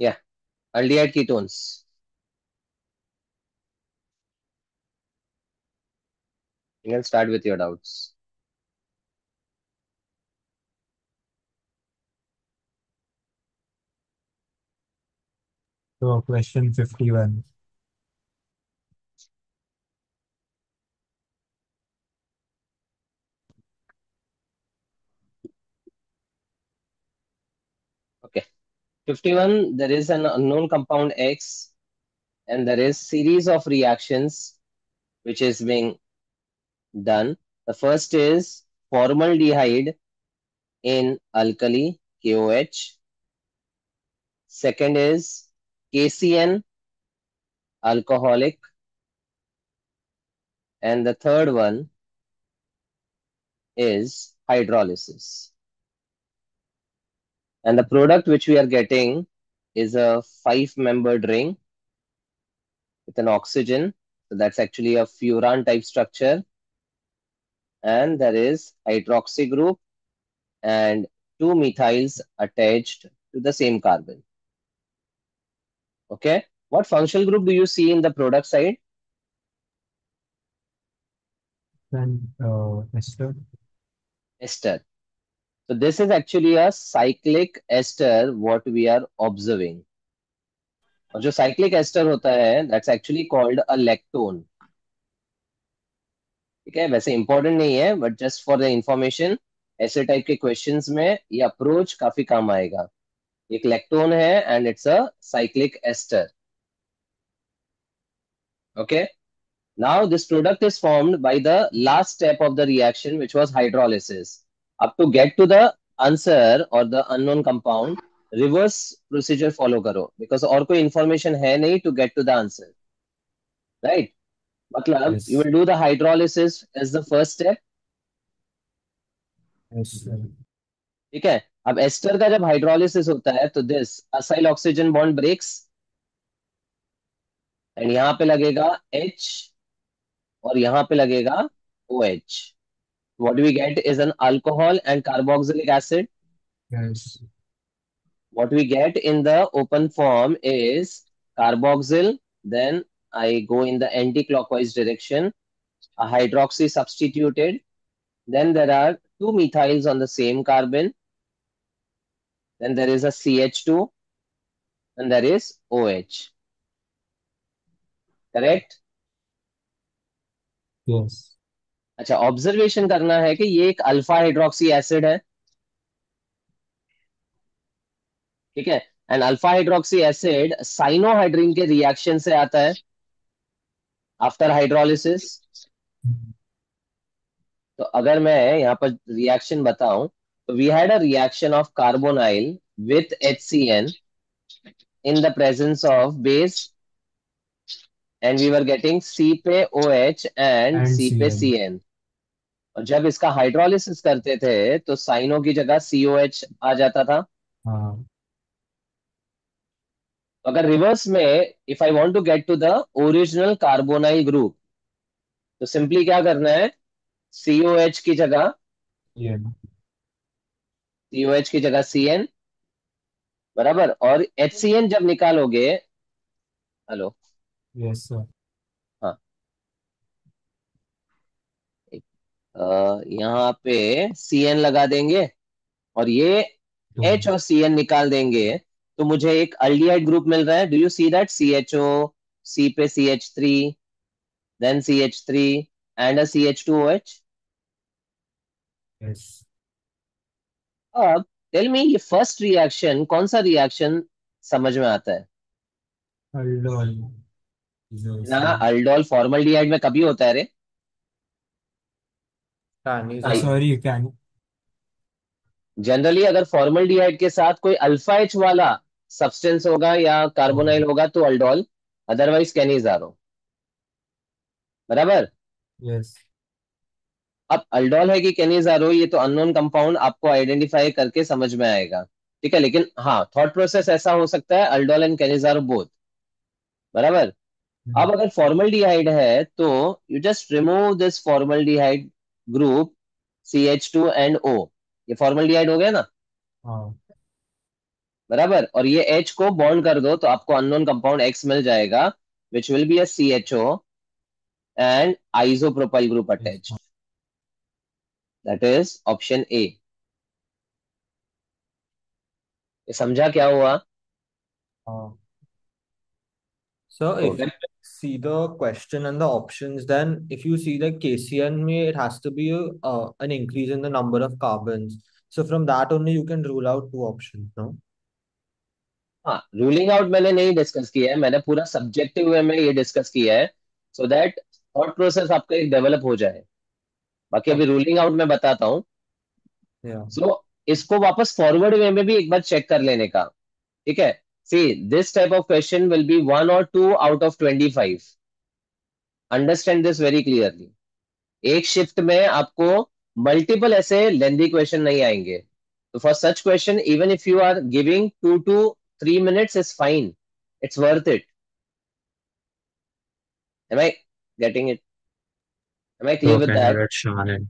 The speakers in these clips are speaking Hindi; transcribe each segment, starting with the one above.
Yeah, aldehyde ketones. You can start with your doubts. So question 51. Okay. 51, there is an unknown compound X, and there is series of reactions which is being done. The first is formaldehyde in alkali, KOH. Second is KCN, alcoholic. And the third one is hydrolysis. And the product which we are getting is a five-membered ring with an oxygen. So that's actually a furan type structure. And there is hydroxy group and two methyls attached to the same carbon. Okay. What functional group do you see in the product side? Then ester. Ester. So this is actually a cyclic ester what we are observing. और जो cyclic ester होता है that's actually called a lactone. ठीक है वैसे इंपॉर्टेंट नहीं है but just for the information ऐसे टाइप के क्वेश्चंस में ये अप्रोच काफी काम आएगा. एक लैक्टोन है and it's a cyclic ester. Okay. Now this product is formed by the last step of the reaction which was hydrolysis. Up to get to the answer or the unknown compound, reverse procedure follow करो because और कोई information है नहीं to get to the answer. Right? मतलब you Yes. will do the hydrolysis as the first step. Yes. ठीक है. अब एस्टर का जब हाइड्रोलिसिस होता है तो this acyl oxygen bond breaks and यहाँ पे लगेगा H और यहाँ पे लगेगा OH. What we get is an alcohol and carboxylic acid. Yes. What we get in the open form is carboxyl. Then I go in the anti-clockwise direction. A hydroxy substituted. Then there are two methyls on the same carbon. Then there is a CH2 and there is OH. Correct? Yes. अच्छा ऑब्जर्वेशन करना है कि ये एक अल्फा हाइड्रोक्सी एसिड है. ठीक है. And alpha hydroxy acid cyanohydrin के रिएक्शन से आता है आफ्टर हाइड्रोलिसिस. तो अगर मैं यहाँ पर रिएक्शन बताऊं तो we had a reaction of carbonyl with HCN in the presence of base and we were getting C पे OH एंड And C पे CN. CN. और जब इसका हाइड्रोलिसिस करते थे तो साइनो की जगह COH आ जाता था. हाँ. तो अगर रिवर्स में if I want to get to the original carbonyl group तो सिंपली क्या करना है. COH की जगह CN. COH की जगह CN. बराबर. और HCN जब निकालोगे. हेलो. Yes, sir. हाँ. यहाँ पे CN लगा देंगे और ये Two. H और CN निकाल देंगे तो मुझे एक अल्डिहाइड ग्रुप मिल रहा है. Do you see that CHO C पे CH3 then CH3 and a CH2OH. Yes. अब टेल मी ये फर्स्ट रिएक्शन कौन सा रिएक्शन समझ में आता है. Aldol. Yes, ना sir. अल्डोल फॉर्मल्डिहाइड में कभी होता है रे. कहानी Oh, साहब। sorry, can. जनरली अगर फॉर्मल्डिहाइड के साथ कोई अल्फा एच वाला सब्सटेंस होगा या Oh, कार्बोनाइल होगा तो अल्डोल. Otherwise Cannizzaro. बराबर. yes. अब अल्डोल है कि कैनिजारो ये तो अननोन कंपाउंड आपको आइडेंटिफाई करके समझ में आएगा. ठीक है लेकिन हाँ थॉट प्रोसेस ऐसा हो सकता है अल्डोल एंड कैनिजारो बोथ. बराबर. अब अगर फॉर्मल्डिहाइड है तो you just remove this formaldehyde group CH2 and O. ये फॉर्मल्डिहाइड हो गया ना. हाँ. बराबर, और ये H को बॉन्ड कर दो तो आपको अननोन कंपाउंड X मिल जाएगा, which will be a CHO and isopropyl group Yes. Attached, that is option A. ये समझा क्या हुआ? Uh, so हो if गया। you see the question and the options, then if you see the KCN, में it has to be an increase in the number of carbons. So from that only you can rule out two options, no? हाँ, रूलिंग आउट मैंने नहीं डिस्कस किया है, मैंने पूरा सब्जेक्टिव वे में ये डिस्कस किया है, सो दैट थॉट प्रोसेस आपका एक डेवलप हो जाए। बाकी अभी Okay. रूलिंग आउट में बताता हूँ। Yeah. सो इसको वापस फॉरवर्ड वे में भी एक बार चेक कर लेने का। ठीक है, see this type of question will be 1 or 2 out of 25। Understand this very clearly. एक शिफ्ट में आपको मल्टीपल ऐसे लेंदी क्वेश्चन नहीं आएंगे। तो for such question even if you are giving 2 to 3 minutes is fine, it's worth it. Am I getting it? Am I clear So with can you that? let Shan in?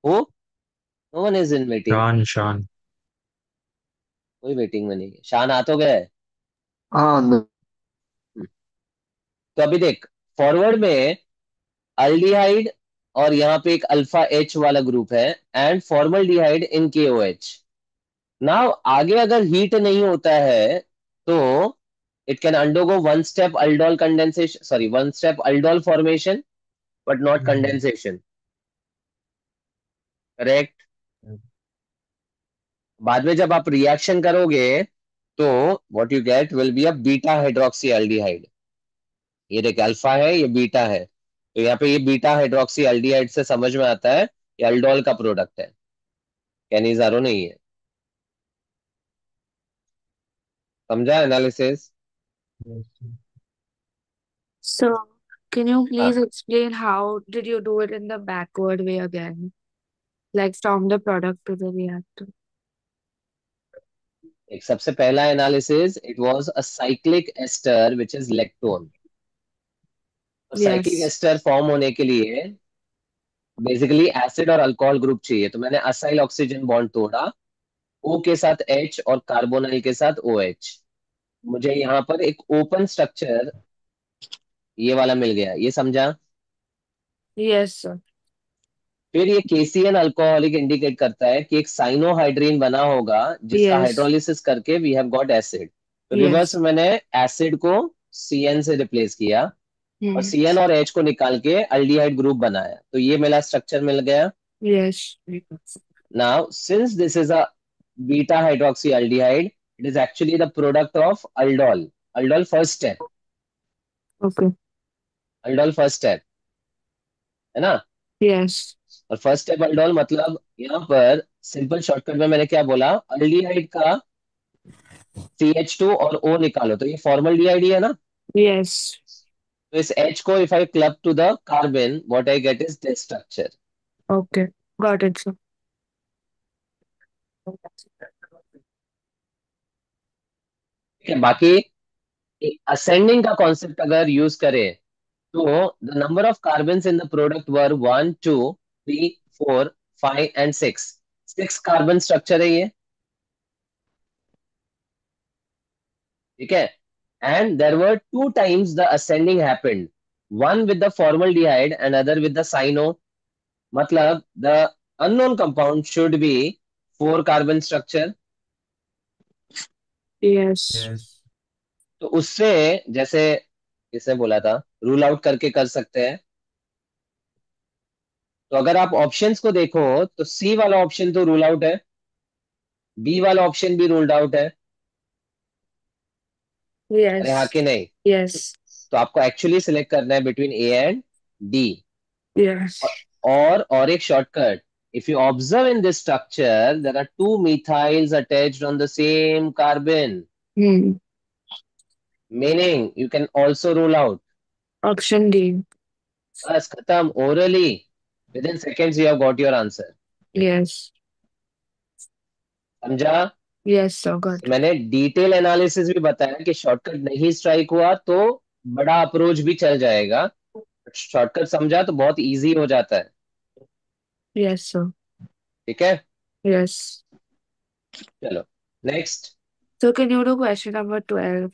Who? No one is in meeting. Shan. कोई मीटिंग में नहीं है, शान आ तो गया है। हाँ अंदर। हम्म, तो अभी देख, फॉरवर्ड में अल्डिहाइड और यहाँ पे एक अल्फा एच वाला ग्रुप है, and formaldehyde in KOH। Now आगे अगर हीट नहीं होता है तो it can undergo one step aldol condensation, sorry one step aldol formation, but not Hmm. Condensation. Correct. बाद में जब आप रिएक्शन करोगे तो what you get will be a beta hydroxy aldehyde. ये देख, अल्फा है, ये बीटा है, तो यहाँ पे ये बीटा हाइड्रोक्सी एल्डिहाइड से समझ में आता है ये अल्डोल का प्रोडक्ट है, कैनिजारो नहीं है। समझा analysis? Yes. So, can you हाँ, please explain how did you do it in the backward way again? Like from the product to the reactor? एक सबसे पहला analysis, it was a cyclic ester which is lactone. तो साइक्लिक Yes. एस्टर फॉर्म होने के लिए बेसिकली एसिड और अल्कोहल ग्रुप चाहिए, तो मैंने असाइल ऑक्सीजन बॉन्ड तोड़ा, O के साथ H और कार्बोनाइल के साथ OH। मुझे यहाँ पर एक ओपन स्ट्रक्चर ये वाला मिल गया, ये समझा? Yes, sir. फिर ये KCN अल्कोहलिक इंडिकेट करता है कि एक साइनोहाइड्रीन बना होगा जिसका Yes. हाइड्रोलिसिस करके वी हैव गॉट एसिड। तो रिवर्स Yes. में मैंने एसिड को CN से रिप्लेस किया और Hmm. CN और H को निकाल के अल्डिहाइड ग्रुप बनाया, तो ये मेरा स्ट्रक्चर मिल गया। Yes. Now since this is a beta हाइड्रोक्सीaldehyde, it is actually the product of aldol। aldol first step, Okay. aldol first step, है ना? Yes. और फर्स्ट स्टेप aldol मतलब यहाँ पर सिंपल शॉर्टकट में मैंने क्या बोला, अल्डिहाइड का CH2 और O निकालो, तो ये फॉर्मल डीहाइड ही है ना? Yes. तो इस H को if I club to the carbon, what I get is this structure. Okay. Got it, sir. ठीक है, बाकी असेंडिंग का कॉन्सेप्ट अगर यूज करें तो the number of carbons in the product were 1 2 3 4 5 and 6। 6 carbon structure है ये। ठीक है, and there were 2 times the ascending happened, one with the formaldehyde and other with the cyano. मतलब the unknown compound should be 4 carbon structure. Yes. Yes. तो उससे जैसे किसने बोला था, रूल आउट करके कर सकते हैं। तो अगर आप ऑप्शंस को देखो तो सी वाला ऑप्शन तो रूल आउट है, बी वाला ऑप्शन भी रूल्ड आउट है। अरे हाँ Yes. कि नहीं? Yes. तो आपको एक्चुअली सिलेक्ट करना है between A and D. Yes. और एक shortcut, if you observe in this structure there are 2 methyls attached on the same carbon, Hmm. Meaning you can also rule out. Option D. बस खत्म, orally within seconds you have got your answer. Yes. समझा? Yes, sir. Got it. मैंने डिटेल एनालिसिस भी बताया कि शॉर्टकट नहीं स्ट्राइक हुआ तो बड़ा अप्रोच भी चल जाएगा, शॉर्टकट समझा तो बहुत इजी हो जाता है। Yes, sir. ठीक है, Yes. चलो next. So can you do question number 12?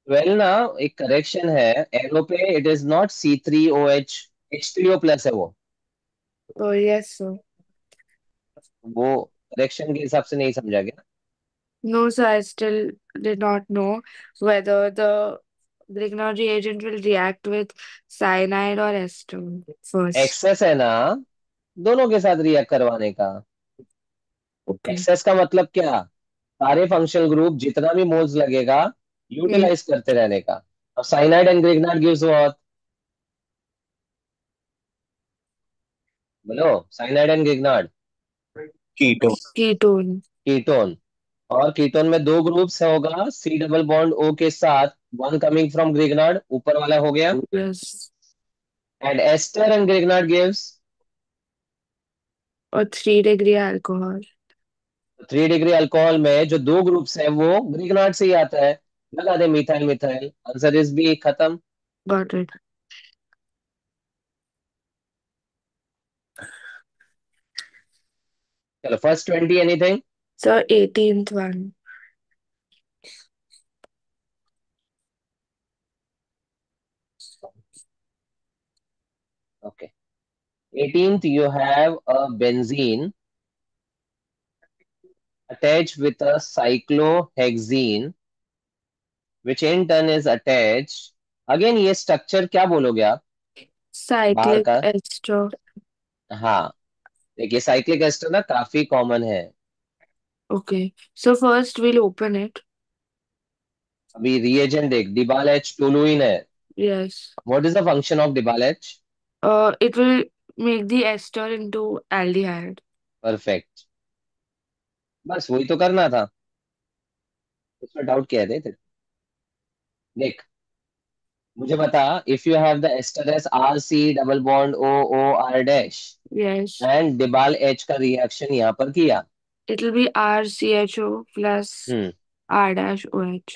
Well ना, एक करेक्शन है एरो पे, it is not C3OH, H3O plus है वो। Oh, yes, sir. वो करेक्शन के हिसाब से नहीं समझा गया। No, sir, I still did not know whether the Grignard reagent will react with cyanide or ester first. Excess है ना, दोनों के साथ रिएक्ट करवाने का। Okay. एक्सेस का मतलब क्या? सारे फंक्शनल ग्रुप जितना भी मोल्स लगेगा Hmm. यूटिलाइज करते रहने का। अब cyanide and Grignard gives what? बोलो, cyanide and Grignard. Keto. Ketone. Ketone. और कीटोन में दो ग्रुप्स होगा, C डबल बॉन्ड O के साथ, वन कमिंग फ्रॉम ग्रिग्नार्ड, ऊपर वाला हो गया। Yes. And ester and Grignard gives Or 3-degree alcohol. 3 degree alcohol में जो दो ग्रुप्स है वो ग्रिग्नार्ड से ही आता है। लगा दे methyl methyl, answer is B, खत्म। Got it. चलो first 20 anything. So 18th one. Okay, 18th you have a benzene attached with a cyclohexene which in turn is attached, again ये स्ट्रक्चर क्या बोलोगे आप बाहर Cyclic का? ester. हाँ, देखिए साइक्लिक एस्टर ना काफी कॉमन है। Okay. So first we'll open it. अभी रिएजेंट देख, डिबाल एच टोलुइन है। Yes. What is the function of DIBAL H? It will make the ester into aldehyde. Perfect, बस वही तो करना था, उसमें डाउट क्या है? देख, मुझे बता, if you have the ester as RC double bond OO R Yes. And DIBAL H का रिएक्शन यहाँ पर किया, It will be RCHO plus hmm, R dash OH.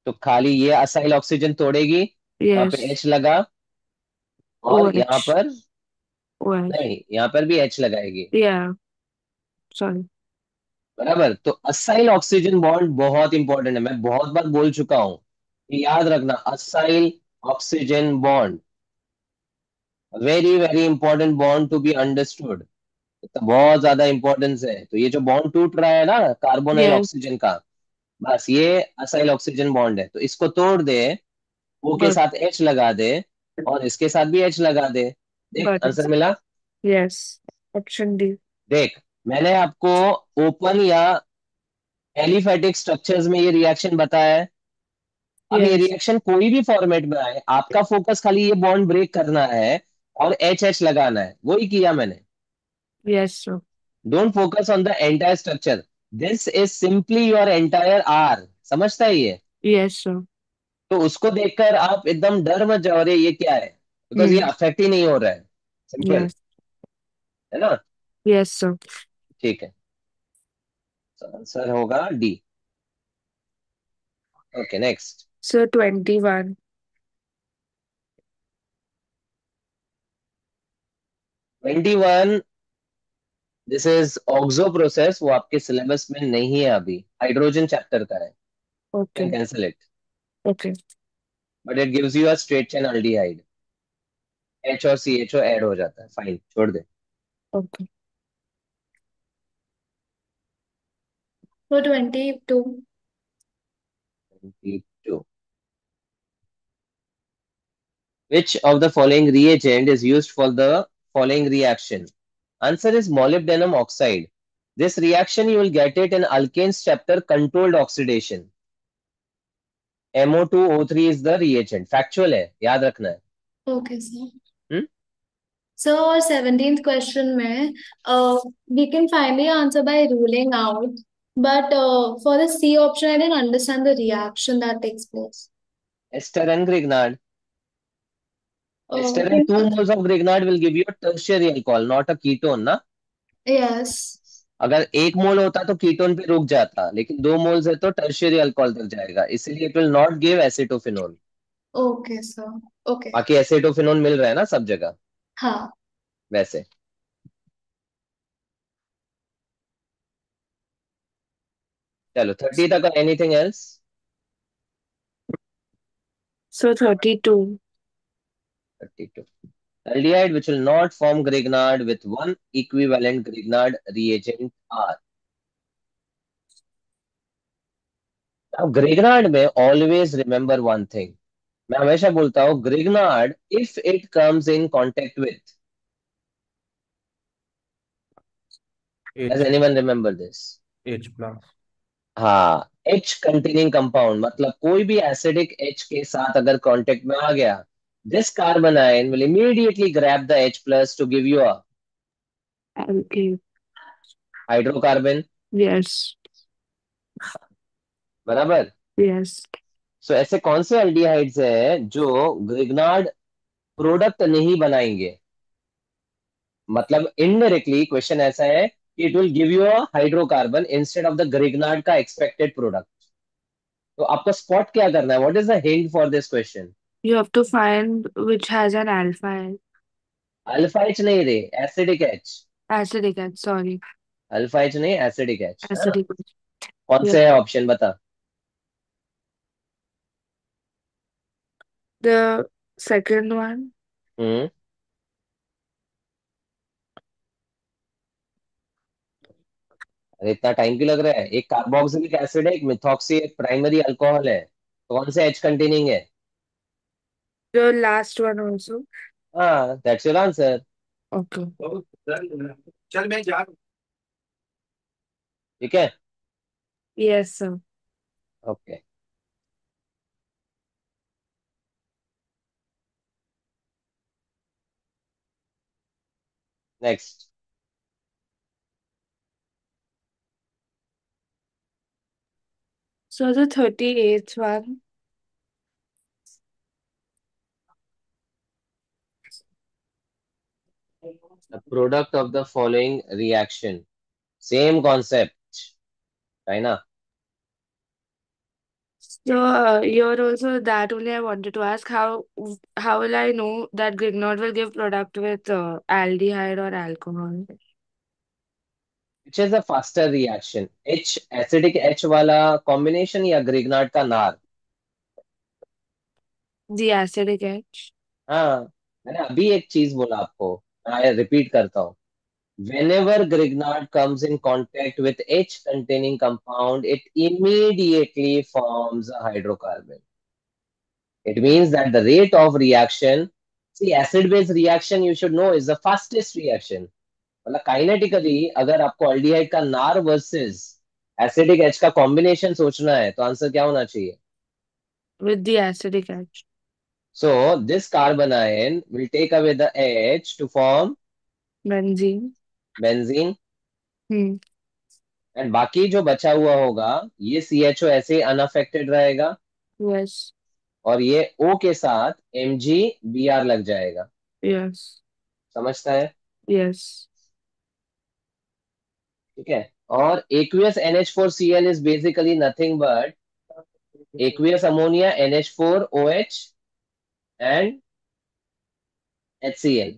तो खाली ये असाइल ऑक्सीजन तोड़ेगी, वहां पे Yes. H लगा, और यहाँ OH. पर OH. नहीं, यहाँ पर भी H लगाएगी। Yeah. Sorry. बराबर, तो असाइल ऑक्सीजन बॉन्ड बहुत इंपॉर्टेंट है, मैं बहुत बार बोल चुका हूँ, याद रखना, acyl oxygen bond very very important bond to be understood. तो बहुत ज्यादा इंपॉर्टेंस है, तो ये जो बॉन्ड टूट रहा है ना कार्बोनाइल Yes. ऑक्सीजन का, बस ये असाइल ऑक्सीजन बॉन्ड है, तो इसको तोड़ दे, O के Got साथ H लगा दे, और इसके साथ भी H लगा दे। देख got it. आंसर मिला। Yes. Option D. देख, मैंने आपको ओपन या एलिफेटिक स्ट्रक्चर्स में ये रिएक्शन बताया है। अब ये Yes. रिएक्शन कोई भी फॉर्मेट में आए, आपका फोकस खाली ये बॉन्ड ब्रेक करना है और एच एच लगाना है, वही किया मैंने। Yes, sir. Don't focus on the entire structure, this is simply your entire R, समझता है ये? Yes, sir. तो उसको देखकर आप एकदम डर मत जाओ, अरे ये क्या है, बिकॉज ये Hmm. अफेक्ट ही नहीं हो रहा है, सिंपल, Yes. है ना? Yes, sir. ठीक है, आंसर होगा D. Okay next. So 21. 21, this is oxo process, वो आपके सिलेबस में नहीं है अभी, हाइड्रोजन चैप्टर का है, can Okay. Cancel it, Okay. But it gives you a straight chain aldehyde, H और CHO ऐड हो जाता है, फाइन छोड़ दे। Okay. So 22. 22. Which of the following reagent is used for the following reaction? Answer is molybdenum oxide. This reaction you will get it in alkanes chapter, controlled oxidation. MO2O3 is the reagent. Factual है, याद रखना है। Okay, sir. Hmm? So our 17th question में we can finally answer by ruling out. But for the C option, I didn't understand the reaction that takes place. Ester and Grignard. Ester and Can 2 moles of Grignard will give you a tertiary alcohol, not a ketone, ना? yes. अगर 1 मोल होता तो कीटोन पे रुक जाता, लेकिन 2 मोल्स है तो टर्शियरी अल्कोहल तक जाएगा, इसीलिए it will not give acetophenol. Okay sir. Okay. बाकी एसेटोफिनोन मिल रहा है ना सब जगह हाँ। वैसे। चलो 30 तक, anything else? So 32. 32. Aldehyde which will not form Grignard with one equivalent Grignard reagent are. अब ग्रिग्नार्ड में ऑलवेज रिमेंबर वन थिंग, मैं हमेशा बोलता हूँ Grignard if it comes in contact with, does H anyone remember this? H plus. हाँ, H कंटेनिंग कंपाउंड, मतलब कोई भी एसिडिक H के साथ अगर कांटेक्ट में आ गया, this carbon ion will immediately grab the H plus two give you a Alkane. Hydrocarbon. Yes. बराबर। Yes. सो ऐसे कौन से एल्डिहाइड्स हैं जो ग्रिग्नार्ड प्रोडक्ट नहीं बनाएंगे? मतलब इनडायरेक्टली क्वेश्चन ऐसा है कि it will give you a hydrocarbon instead of the Grignard का एक्सपेक्टेड प्रोडक्ट। तो आपको स्पॉट क्या करना है? What is the hint for this question? You have to find which has an alpha alpha H नहीं रे, acidic H. acidic acid. Sorry, alpha H नहीं, एसिडिक एच है ना? acidic acid. कौन Yeah. से है ऑप्शन बता। The second one. हम्म। अरे इतना टाइम क्यों लग रहा है? एक कार्बोक्सिलिक एसिड है, एक मिथॉक्सी, एक प्राइमरी अल्कोहल है, तो कौन से एच कंटेनिंग है? The last one also. हाँ, दैट्स योर आंसर। Okay. चल मैं जा ठीक है। Yes, sir. Okay, next. So the 38th one. The product of the following reaction, same concept है ना? So here also that only I wanted to ask how will I know that Grignard will give product with aldehyde or alcohol? Which is a faster reaction, H acidic H वाला कॉम्बिनेशन या ग्रिग्नार्ड का नार? The acidic edge. हाँ, मैंने अभी एक चीज बोला आपको, मैं रिपीट करता हूँ। whenever grignard comes in contact with H containing compound, it immediately forms a hydrocarbon. It means that the rate of reaction, see acid base reaction you should know is the fastest reaction. मतलब काइनेटिकली अगर आपको अल्डिहाइड का नार वर्सेस एसिडिक एच का कॉम्बिनेशन सोचना है तो आंसर क्या होना चाहिए? With the acidic edge. So this carbon ion will take away the H to form Benzene. benzene, Hmm. And बाकी जो बचा हुआ होगा ये CHO ऐसे अनअफेक्टेड रहेगा, Yes. और ये O के साथ MgBr लग जाएगा। Yes. समझता है? Yes. ठीक है। और aqueous NH4Cl is basically nothing but aqueous ammonia NH4OH and HCl।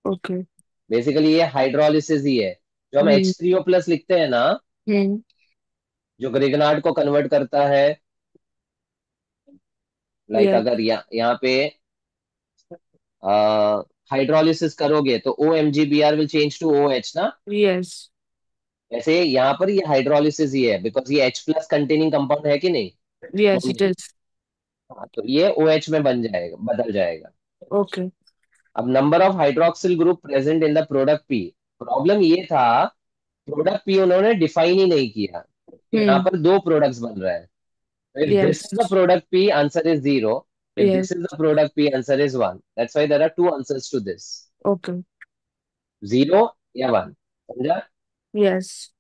Okay. Basically ये हाइड्रोलिसिस ही है। जो हम Hmm. H3O प्लस लिखते हैं ना, Hmm. जो ग्रिग्नार्ड को कन्वर्ट करता है, लाइक Yes. अगर यहाँ पे हाइड्रोलिसिस करोगे तो OMgBr will change to OH ना। Yes. वैसे यहाँ पर ये हाइड्रोलिसिस ही है, बिकॉज ये H प्लस कंटेनिंग कंपाउंड है कि नहीं, Yes, it अमोनिया। is. हाँ, तो ये OH में बन जाएगा, बदल जाएगा। Okay. अब number of hydroxyl group present in the product P, problem ये था प्रोडक्ट पी उन्होंने डिफाइन ही नहीं किया, तो यहाँ Hmm. पर दो प्रोडक्ट्स बन रहा है। If this Yes. Is the product P answer is zero, if Yes. This is the product P answer is one, that's why there are two answers to this, Okay. Zero या वन। समझा? Yes.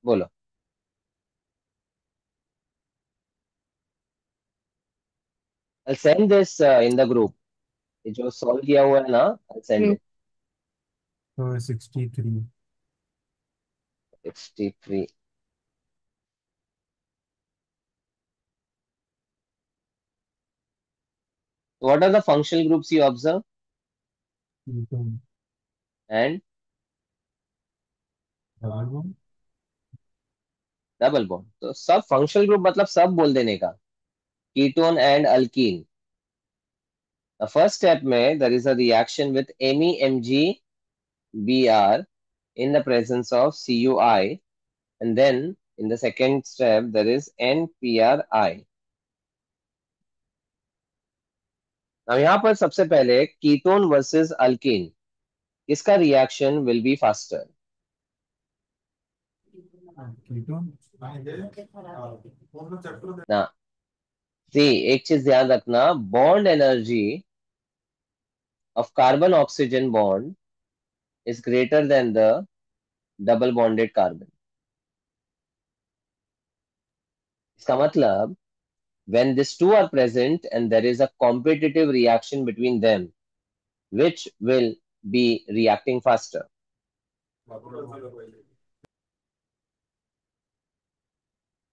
बोलो। I'll send this in the group, ये जो सॉल्व किया हुआ है ना, I'll send Hmm. it। 63. 63। what are the functional groups you observe? Ketone. And Double bond. Double bond, तो सब फंक्शनल ग्रुप मतलब सब बोल देने का, ketone and alkene. The first step में there is a reaction with MEmgBr in the presence of CuI, and then in the second step there is NPRI. अब यहाँ पर सबसे पहले कीटोन वर्सेस अल्कीन, किसका reaction will be faster? Ketone. ना, सी एक चीज ध्यान रखना, bond energy of carbon oxygen bond is greater than the double bonded carbon. इसका मतलब when these two are present and there is a competitive reaction between them, which will be reacting faster?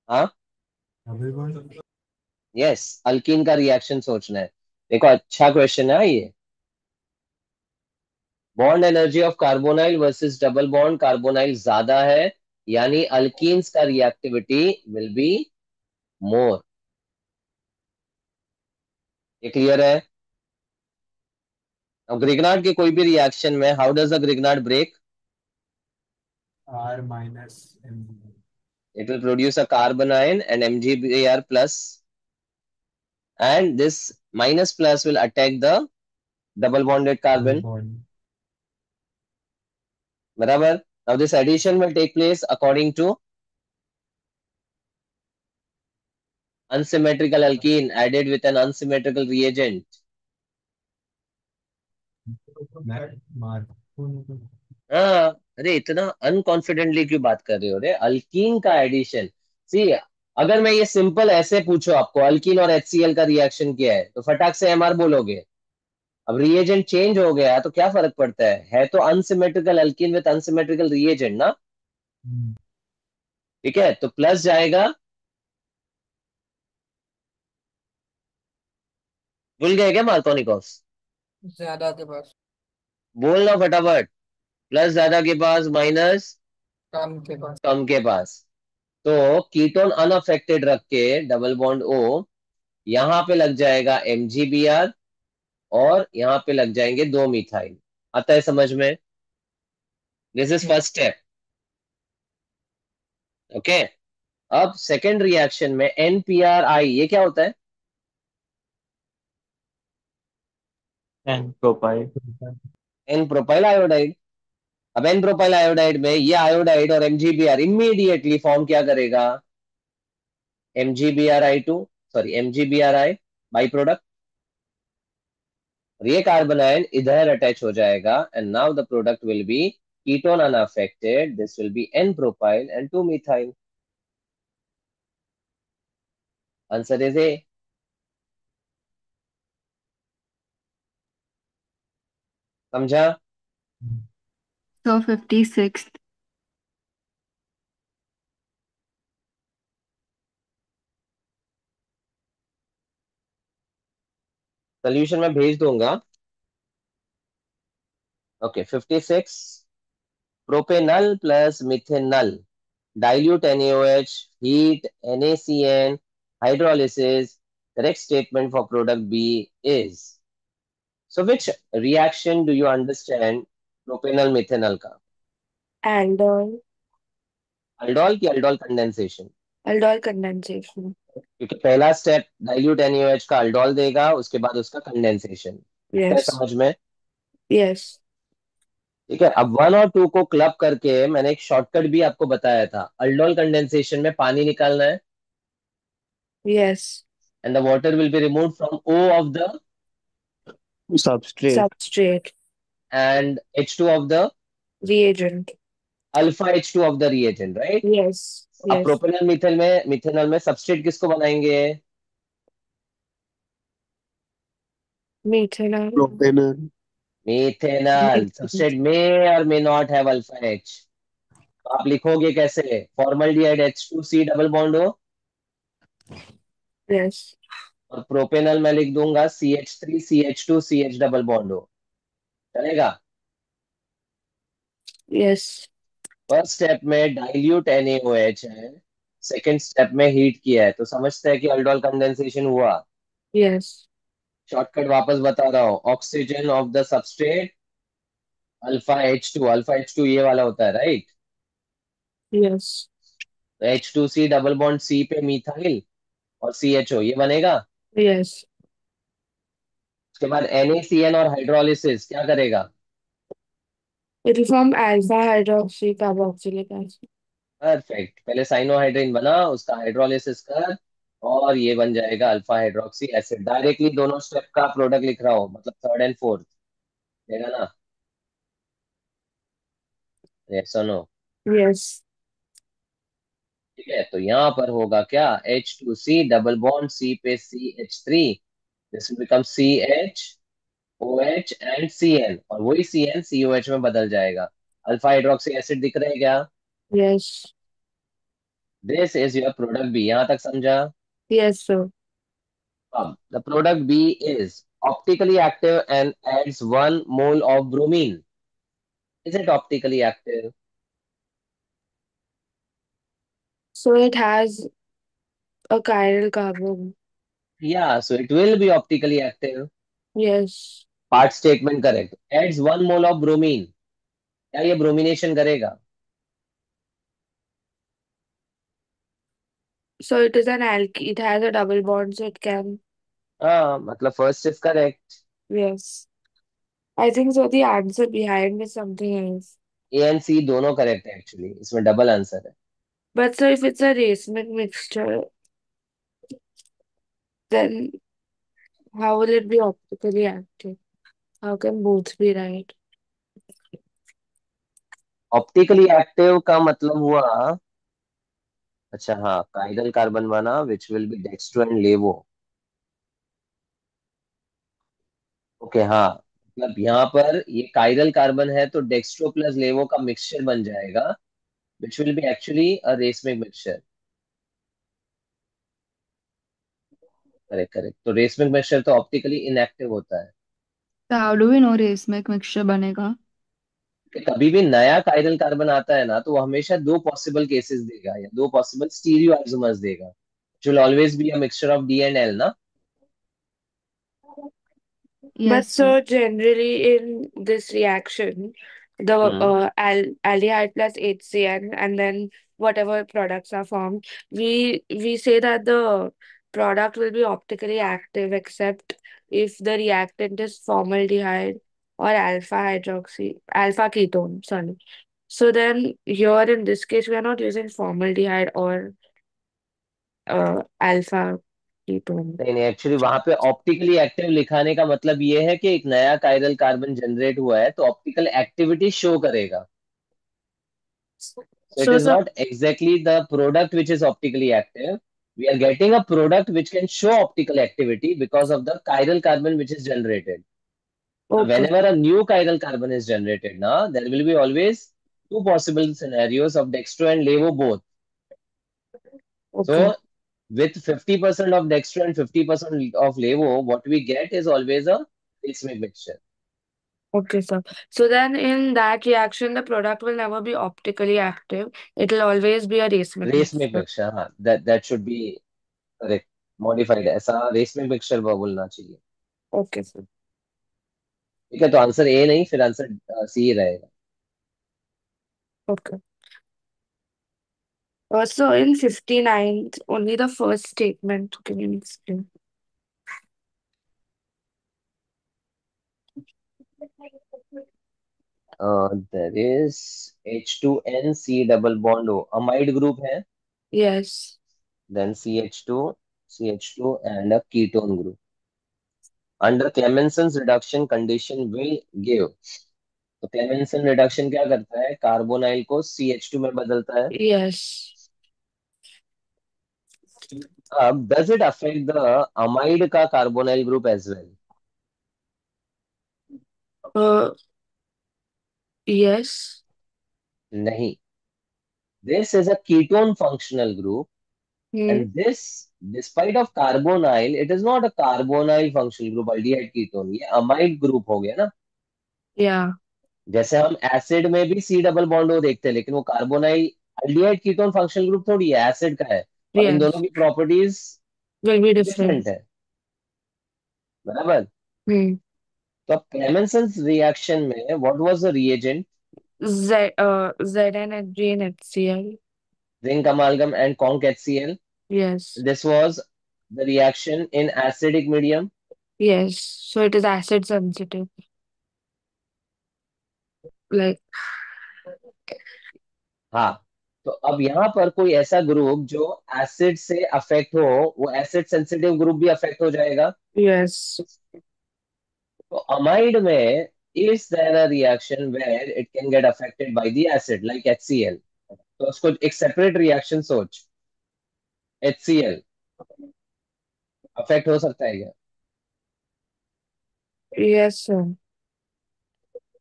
हाँ, Double bond. यस, अल्कीन का रिएक्शन सोचना है. देखो अच्छा क्वेश्चन है ये. Bond energy of carbonyl versus double bond, carbonyl ज्यादा है, यानी अल्कीन्स का रिएक्टिविटी विल बी मोर. ये क्लियर है? अब ग्रिग्नार्ड के कोई भी रिएक्शन में how does the Grignard break? R minus M. It will produce a carbon ion and MgBr plus, and this minus plus will attack the double bonded Double carbon. bond. बराबर. Now this addition will take place according to unsymmetrical alkene added with an unsymmetrical reagent. Mark. हाँ, अरे इतना अनकॉन्फिडेंटली क्यों बात कर रहे हो रे? अल्कीन का एडिशन. सी, अगर मैं ये सिंपल ऐसे पूछो आपको अल्कीन और HCl का रिएक्शन क्या है, तो फटाक से MR बोलोगे. अब रिएजेंट चेंज हो गया तो क्या फर्क पड़ता है तो unsymmetrical alkyne with unsymmetrical reagent ना. ठीक है, तो प्लस जाएगा. भूल गए क्या मार्कोनिकोस? ज्यादा के पास, बोलना फटाफट. प्लस ज्यादा के पास, माइनस कम के पास। कम के पास. तो कीटोन अनअफेक्टेड रख के डबल बॉन्ड O, यहां पे लग जाएगा MgBr और यहां पे लग जाएंगे 2 मिथाइल. आता है समझ में? This is first step. Okay. अब सेकेंड रिएक्शन में NPRI, ये क्या होता है? N propyl. N propyl iodide. अब एन प्रोपाइल आयोडाइड में ये आयोडाइड और MgBr इमीडिएटली फॉर्म क्या करेगा? MgBrI2, sorry MgBrI by product. और ये कार्बन आयन इधर अटैच हो जाएगा and now the product will be ketone unaffected. This will be N propyl and 2 methyl. Answer is a. समझा? So 56th. सोल्यूशन मैं भेज दूंगा. Okay, 56. Propanal plus methanal, dilute NaOH, heat NaCN, hydrolysis. Correct statement for product B is. So which reaction do you understand propanol methanol का? Aldol. अल्डोल की अल्डोल कंडेंसेशन? Aldol condensation. क्योंकि पहला स्टेप डाइल्यूट NaOH का अल्डोल देगा, उसके बाद उसका कंडेंसेशन. Yes. समझ में? Yes. ठीक है. अब 1 और 2 को क्लब करके मैंने एक शॉर्टकट भी आपको बताया था. अल्डोल कंडेंसेशन में पानी निकालना है Yes. and the water will be removed from O of the substrate. Substrate. and H2 of the Reagent. alpha H2 of the reagent, right? Yes. अब Yes. प्रोपेनल मिथेनॉल में सबस्ट्रेट किसको बनाएंगे? Methanol. प्रोपेनल. मिथेनॉल. सबस्ट्रेट में और may not have alpha H. तो आप लिखोगे कैसे? फॉर्मल्डिहाइड H2C डबल बॉन्ड हो. Yes. और प्रोपेनल मैं लिख दूंगा CH3 CH2 CH double bond हो, चलेगा? Yes. फर्स्ट स्टेप में डाइल्यूट NaOH है, सेकेंड स्टेप में हीट किया है, तो समझते हैं कि अल्डोल कंडेंसेशन हुआ। Yes. शॉर्टकट वापस बता रहा हूँ, oxygen of the substrate alpha H2 ये वाला होता है, right? Yes. H2C double bond C पे मिथाइल और CHO ये बनेगा। Yes. उसके बाद NaCN और हाइड्रोलिसिस क्या करेगा? It will form alpha hydroxy carboxylic acid. Perfect, पहले साइनोहाइड्रिन बना, उसका हाइड्रोलिसिस कर, और ये बन जाएगा अल्फा हाइड्रोक्सी एसिड। डायरेक्टली दोनों स्टेप का प्रोडक्ट लिख रहा हूँ, मतलब थर्ड एंड फोर्थ, देगा ना? यस और नो? Yes. ठीक है, तो यहाँ पर होगा क्या, H2C डबल बॉन्ड C पे CH3, this will become CHOH and CN, और वही CN COH में बदल जाएगा। अल्फा हाइड्रोक्सी एसिड दिख रहा है क्या? Yes. This is your product B, यहाँ तक समझा? Yes, sir. The product B is optically active and adds 1 mole of bromine. Is it optically active? So it has a chiral carbon. Yeah, so it will be optically active. Yes. Part statement correct. Adds 1 mole of bromine. क्या ये ब्रोमिनेशन करेगा? So it is an alky. It has a double bond, so it can. हाँ, मतलब first is correct. Yes. I think so. The answer behind is something else. A and C दोनों करेक्ट है एक्चुअली, इसमें डबल आंसर है। But so if it's a racemic mixture, then how will it be optically active? How can both be right? Optically active का मतलब हुआ, अच्छा हाँ, काइरल कार्बन बना which will be dextro and लेवो। ओके हाँ, मतलब यहाँ पर ये काइरल कार्बन है तो डेक्स्ट्रो प्लस लेवो का मिक्सचर बन जाएगा, which will be actually a racemic mixture. Correct correct, तो रेसमिक मिक्सचर तो ऑप्टिकली इनएक्टिव होता है। So how do we know racemic mixture बनेगा? कि कभी भी नया काइरल कार्बन आता है ना, तो वो हमेशा दो पॉसिबल केसेस देगा या दो पॉसिबल स्टीरियो आइसोमर्स देगा, which will always be a mixture of D and L ना। But Yes, sir. so generally in this reaction, the hmm aldehyde plus HCN and then whatever products are formed, we say that the product will be optically active except if the reactant is formaldehyde or alpha ketone, sorry. So then here in this case we are not using formaldehyde or alpha ketone. नहीं नहीं, एक्चुअली वहां पे ऑप्टिकली एक्टिव लिखाने का मतलब ये है कि एक नया काइरल कार्बन जनरेट हुआ है तो ऑप्टिकल एक्टिविटी शो करेगा। So it So is so not exactly the product which is optically active. We are getting a product which can show optical activity because of the chiral carbon which is generated. Now, okay, whenever a new chiral carbon is generated, now there will be always two possible scenarios of dextro and levo both. okay. So with 50% of dextro and 50% of levo, what we get is always a racemic mixture. Okay, sir. So then in that reaction, the product will never be optically active. It will always be a racemic Racemic mixture. mixture, हाँ, that should be correct. Modified ऐसा racemic mixture बोलना चाहिए। Okay, sir. ठीक है, तो आंसर ए नहीं, फिर आंसर सी रहेगा। Okay. Also in 59, only the first statement can you explain? There is H2N C double bond O, amide group है, Yes. then CH2 and a ketone group. Under Clemenson's reduction condition will give, तो Clemmenson reduction क्या करता है, कार्बोनाइल को CH2 में बदलता है। Yes. अब does it affect the amide का carbonyl group as well? Uh, yes. नहीं, this is a ketone functional group Hmm. and this despite of carbonyl, it is not a carbonyl functional group aldehyde ketone, ये अमाइड ग्रुप हो गया ना। Yeah. जैसे हम एसिड में भी सी डबल बॉन्ड ओ देखते हैं, लेकिन वो carbonyl aldehyde ketone functional group थोड़ी है, एसिड का है, और इन दोनों Yes. की properties Will be different. Different है, बराबर। Hmm. तो अब क्लेमेंसन्स रिएक्शन में what was the reagent? ZnHg and HCl. Zinc अमालगम and conc HCl. Yes. This was the reaction in acidic medium. Yes. So it is acid sensitive. Like, हाँ, तो अब यहाँ पर कोई ऐसा ग्रुप जो एसिड से अफेक्ट हो, वो एसिड सेंसिटिव ग्रुप भी अफेक्ट हो जाएगा। yes. तो अमाइड में is there a reaction where it can get affected by the acid like HCl? तो उसको एक सेपरेट रिएक्शन सोच, HCl अफेक्ट हो सकता है क्या? Yes, sir.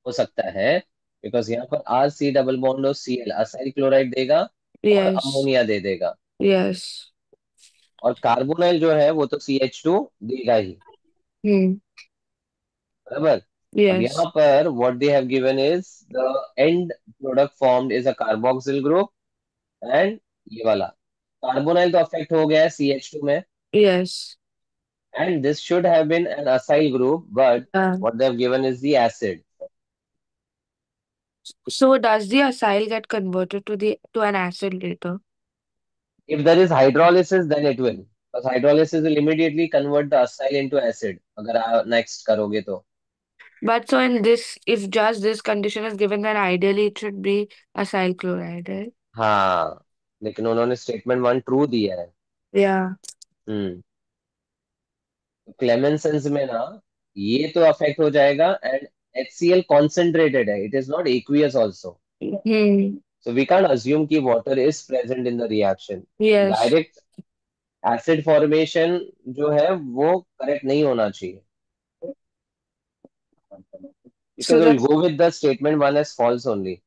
हो सकता है, बिकॉज यहाँ पर आर सी डबल बॉन्ड और Cl असाइल क्लोराइड देगा और Yes. अमोनिया दे देगा, Yes. और कार्बोनाइल जो है वो तो CH2 देगा ही, Hmm. बराबर। अब यहाँ Yes. पर what they have given is the end product formed is a carboxyl group, and ये वाला कार्बोनाइल तो अफेक्ट हो गया है CH2 में, Yes. And this should have been an acyl group, but Yeah. What they have given is the acid. So does the acyl get converted to an acid later? If there is hydrolysis then it will, because hydrolysis will immediately convert the acyl into acid अगर आप next करोगे तो। But so in this, if just this condition is given, then ideally it should be acyl chloride, right? हाँ, लेकिन उन्होंने स्टेटमेंट वन ट्रू दिया है। Yeah. हम्म, क्लेमेंसेंस में ना ये तो अफेक्ट हो जाएगा, एंड HCl कॉन्सेंट्रेटेड है, it is not aqueous also, Hmm. So we can't assume कि water is present in the reaction. Yes. Direct acid formation जो है वो करेक्ट नहीं होना चाहिए, So because the we'll go with the statement one as false only.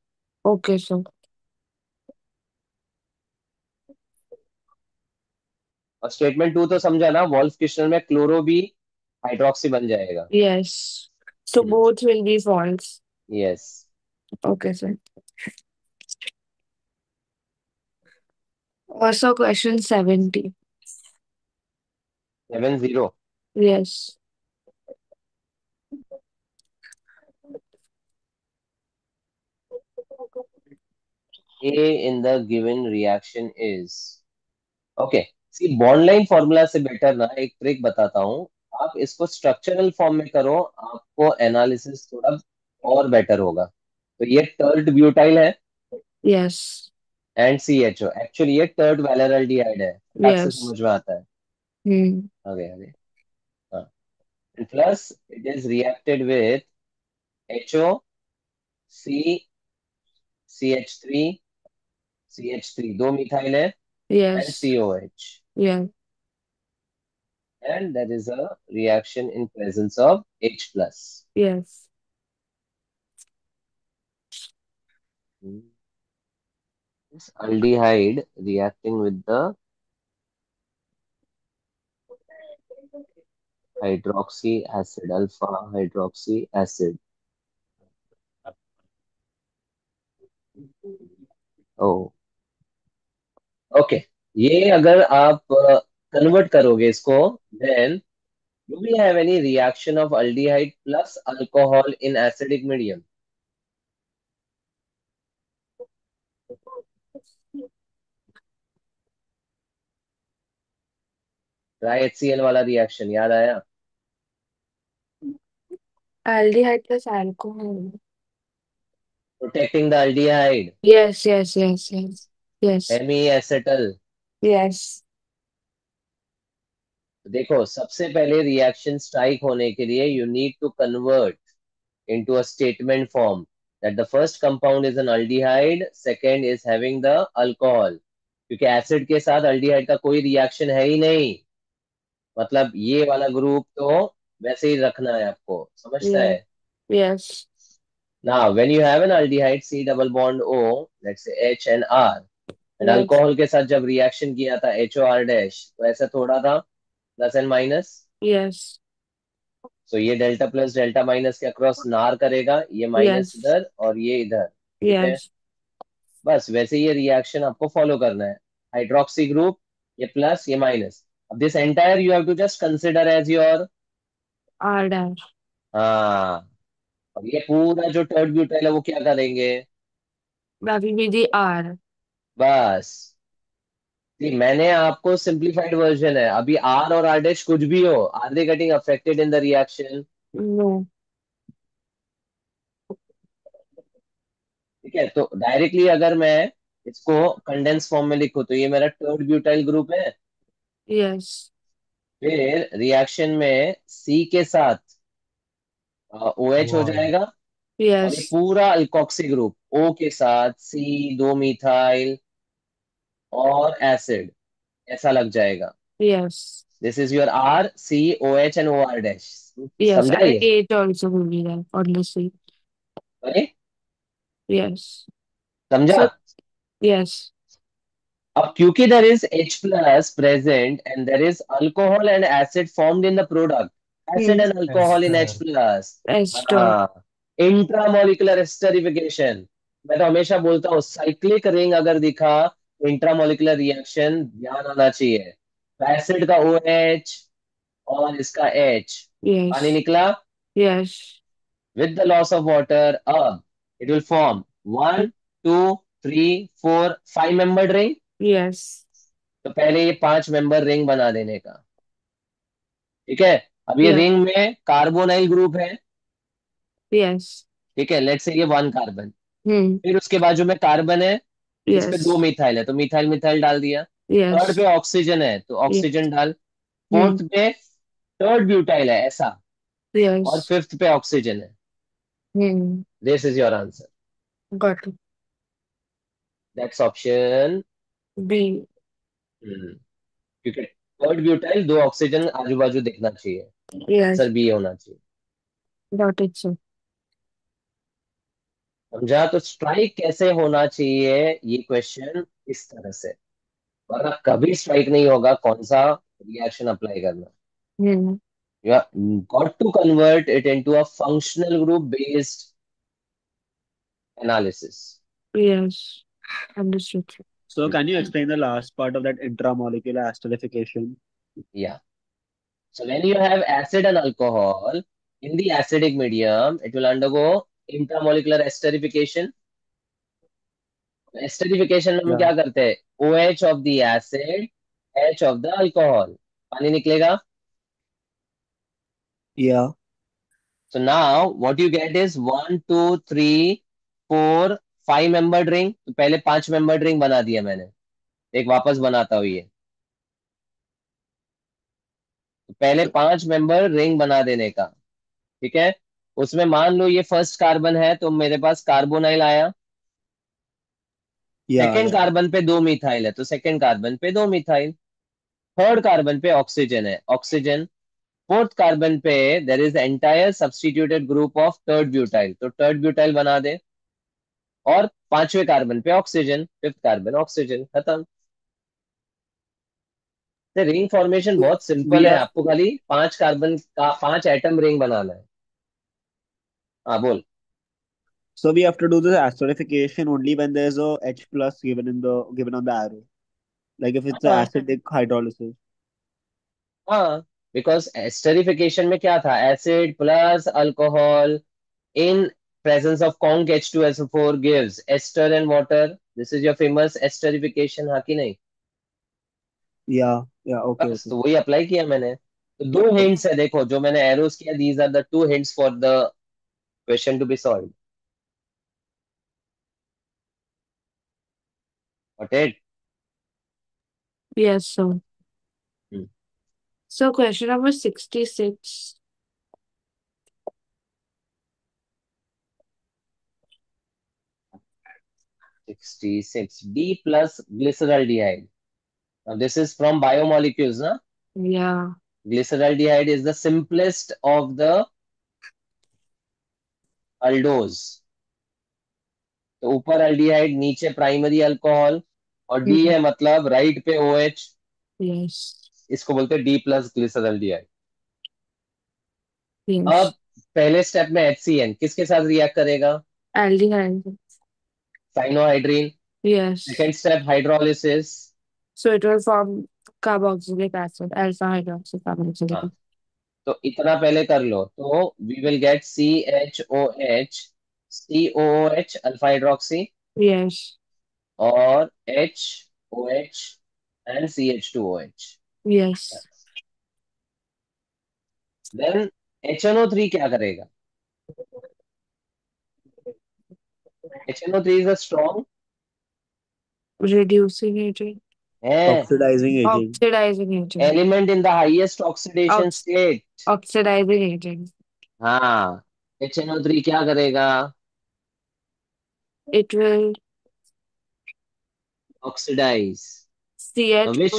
okay, so और स्टेटमेंट टू तो समझा ना, वॉल्फ क्रिस्टल में क्लोरो भी हाइड्रोक्सी बन जाएगा। yes. So both will be false. Yes. Okay, sir. Also, question 70. 7-0। Yes. A in the given reaction is, okay, see bond line formula से बेटर ना एक ट्रिक बताता हूँ, आप इसको स्ट्रक्चरल फॉर्म में करो, आपको एनालिसिस थोड़ा और बेटर होगा। तो ये टर्ट ब्यूटाइल है Yes. एंड CHO, एक्चुअली ये टर्ट वैलेरल्डिहाइड है, फटाक से Yes. समझ में आता है। Hmm. आगे आगे, हाँ, plus it is reacted with HO, CH3, CH3 दो मिथाइल है, and Yes. COH, Yeah. and that is a reaction in presence of H plus. Yes. This aldehyde reacting with the hydroxy acid, alpha hydroxy acid. Oh, okay. ये अगर आप कन्वर्ट करोगे इसको, then do we have any reaction of aldehyde plus alcohol in acidic medium? Try HCl वाला रिएक्शन याद आया? Aldehyde plus alcohol. Protecting the aldehyde, Yes, yes, yes, yes. Yes. hemiacetal। Yes. देखो, सबसे पहले रिएक्शन स्ट्राइक होने के लिए you need to convert into a statement form that the first compound is an aldehyde, second is having the alcohol, क्योंकि एसिड के साथ अल्डिहाइड का कोई रिएक्शन है ही नहीं, मतलब ये वाला ग्रुप तो वैसे ही रखना है आपको, समझता Yeah. है? Yes. Now when you have an aldehyde C double bond O, let's say H and R, and Yes. Alcohol के साथ जब रिएक्शन किया था HOR डैश, तो ऐसा थोड़ा था, प्लस एंड माइनस। Yes. सो ये डेल्टा प्लस डेल्टा माइनस के अक्रॉस नार करेगा, ये माइनस Yes. इधर और ये इधर, ठीक है। Yes. बस वैसे ये रिएक्शन आपको फॉलो करना है। हाइड्रोक्सी ग्रुप, ये प्लस ये माइनस। अब this entire you have to just consider as your, R dash. हाँ। अब ये पूरा जो थर्ड ब्यूटाइल है वो क्या करेंगे, That will be the R. बस। जी, मैंने आपको सिंप्लीफाइड वर्जन है। अभी आर और आर डैश कुछ भी हो, are they getting affected in the reaction, No. ठीक है। तो डायरेक्टली अगर मैं इसको कंडेंस फॉर्म में लिखूं तो ये मेरा थर्ड ब्यूटाइल ग्रुप है। Yes. फिर रिएक्शन में सी के साथ OH हो Wow. जाएगा, और ये Yes. पूरा अल्कोक्सी ग्रुप O के साथ C, दो मिथाइल और एसिड, ऐसा लग जाएगा। Yes. This is your R C OH and OR dash. Yes. समझा And ये? H also will be there on the C. अरे Yes. समझा? So, yes. अब क्योंकि there is H plus present and there is alcohol and acid formed in the product, acid Hmm. and alcohol in H Ester. plus, Ester. हाँ, इंट्रामोलिकुलर एस्टरिफिकेशन। मैं तो हमेशा बोलता हूँ साइक्लिक रिंग अगर दिखा तो इंट्रामोलिकुलर रिएक्शन ध्यान आना चाहिए। तो एसिड का OH और इसका H, पानी Yes. निकला Yes. with the loss of water, अब it will form 1 2 3 4 5 membered ring। Yes. तो पहले ये 5 मेंबर रिंग बना देने का, ठीक है। अब ये Yeah. रिंग में कार्बोनाइल ग्रुप है, Yes. ठीक है। लेट्स से ये 1 कार्बन। Hmm. फिर उसके बाजू में कार्बन है, इस पे 2 Yes. मिथाइल है तो मिथाइल मिथाइल डाल दिया। Third Yes. पे ऑक्सीजन है तो Yes. ऑक्सीजन डाल। Hmm. फोर्थ पे थर्ड ब्यूटाइल है ऐसा, और Yes. फिफ्थ पे ऑक्सीजन है। Hmm. This is your answer, Got it. That's option. B. क्योंकि थर्ड ब्यूटाइल, दो ऑक्सीजन आजू बाजू दिखना चाहिए, Yes. आंसर बी होना चाहिए। Got it, sir. समझा? तो स्ट्राइक कैसे होना चाहिए, ये क्वेश्चन इस तरह से, वरना कभी स्ट्राइक नहीं होगा कौन सा रिएक्शन अप्लाई करना। Hmm. You have got to convert it into a functional group based analysis. Yes. Understood, sir. So can you explain the last part of that intramolecular esterification? Yeah. So when you have acid and alcohol in the acidic medium, it will undergo intramolecular esterification. Esterification में हम Yeah. क्या करते हैं? OH of the acid, H of the alcohol. पानी निकलेगा. Yeah. So now what you get is 1, 2, 3, 4, 5 membered ring. तो पहले 5 membered ring बना दिया मैंने. एक वापस बनाता हूँ ये. तो पहले 5 मेंबर रिंग बना देने का, ठीक है। उसमें मान लो ये फर्स्ट कार्बन है तो मेरे पास कार्बोनाइल आया। Yeah. Second Yeah. कार्बन पे 2 मिथाइल है तो सेकेंड कार्बन पे 2 मिथाइल। थर्ड कार्बन पे ऑक्सीजन है, ऑक्सीजन। फोर्थ कार्बन पे there is entire substituted group of third butyl, तो थर्ड ब्यूटाइल बना दे। और पांचवें कार्बन पे ऑक्सीजन, फिफ्थ कार्बन ऑक्सीजन, खत्म। रिंग फॉर्मेशन बहुत सिंपल We है, have आपको खाली 5 कार्बन का 5 एटम रिंग बनाना है। हाँ बोल। so we have to do the esterification only when there's a H plus given on the arrow. Like if it's a हाँ acidic hydrolysis. हाँ, बिकॉज एस्टरिफिकेशन में क्या था, acid plus alcohol in presence of conc H2SO4 gives ester and water. This is your famous esterification, हाँ कि नहीं? Yeah. Yeah. Okay. बस Okay. तो वही अप्लाई किया मैंने। तो दो हिंट्स है, देखो जो मैंने एरोस किया, these are the two hints for the question to be solve. Got it? Yes, sir. So question number 66. 66 D plus glyceraldehyde. Now this is from biomolecules, na? Yeah. Glyceraldehyde is the simplest of the aldose. तो ऊपर अल्डिहाइड, नीचे प्राइमरी अल्कोहल, और डी है मतलब राइट पे OH, Yes. इसको बोलते हैं D+ ग्लिसरॉल्डिहाइड। अब Yes. पहले स्टेप में HCN किसके साथ रिएक्ट करेगा? Aldehyde. Cyanohydrin. Yes. Second step hydrolysis. So it will form carboxylic acid, alpha hydroxycarboxylic हाँ, acid. तो इतना पहले कर लो तो we will get CHOH alpha hydroxy Yes. और HOH and CH2OH। Yes. Then HNO3 क्या करेगा? HNO3 is a strong Reducing agent. है Oxidizing agent. Oxidizing agent. Element in the highest oxidation Ox state. oxidizing agent. हाँ, HNO3 क्या करेगा? It will oxidize. CH2. Which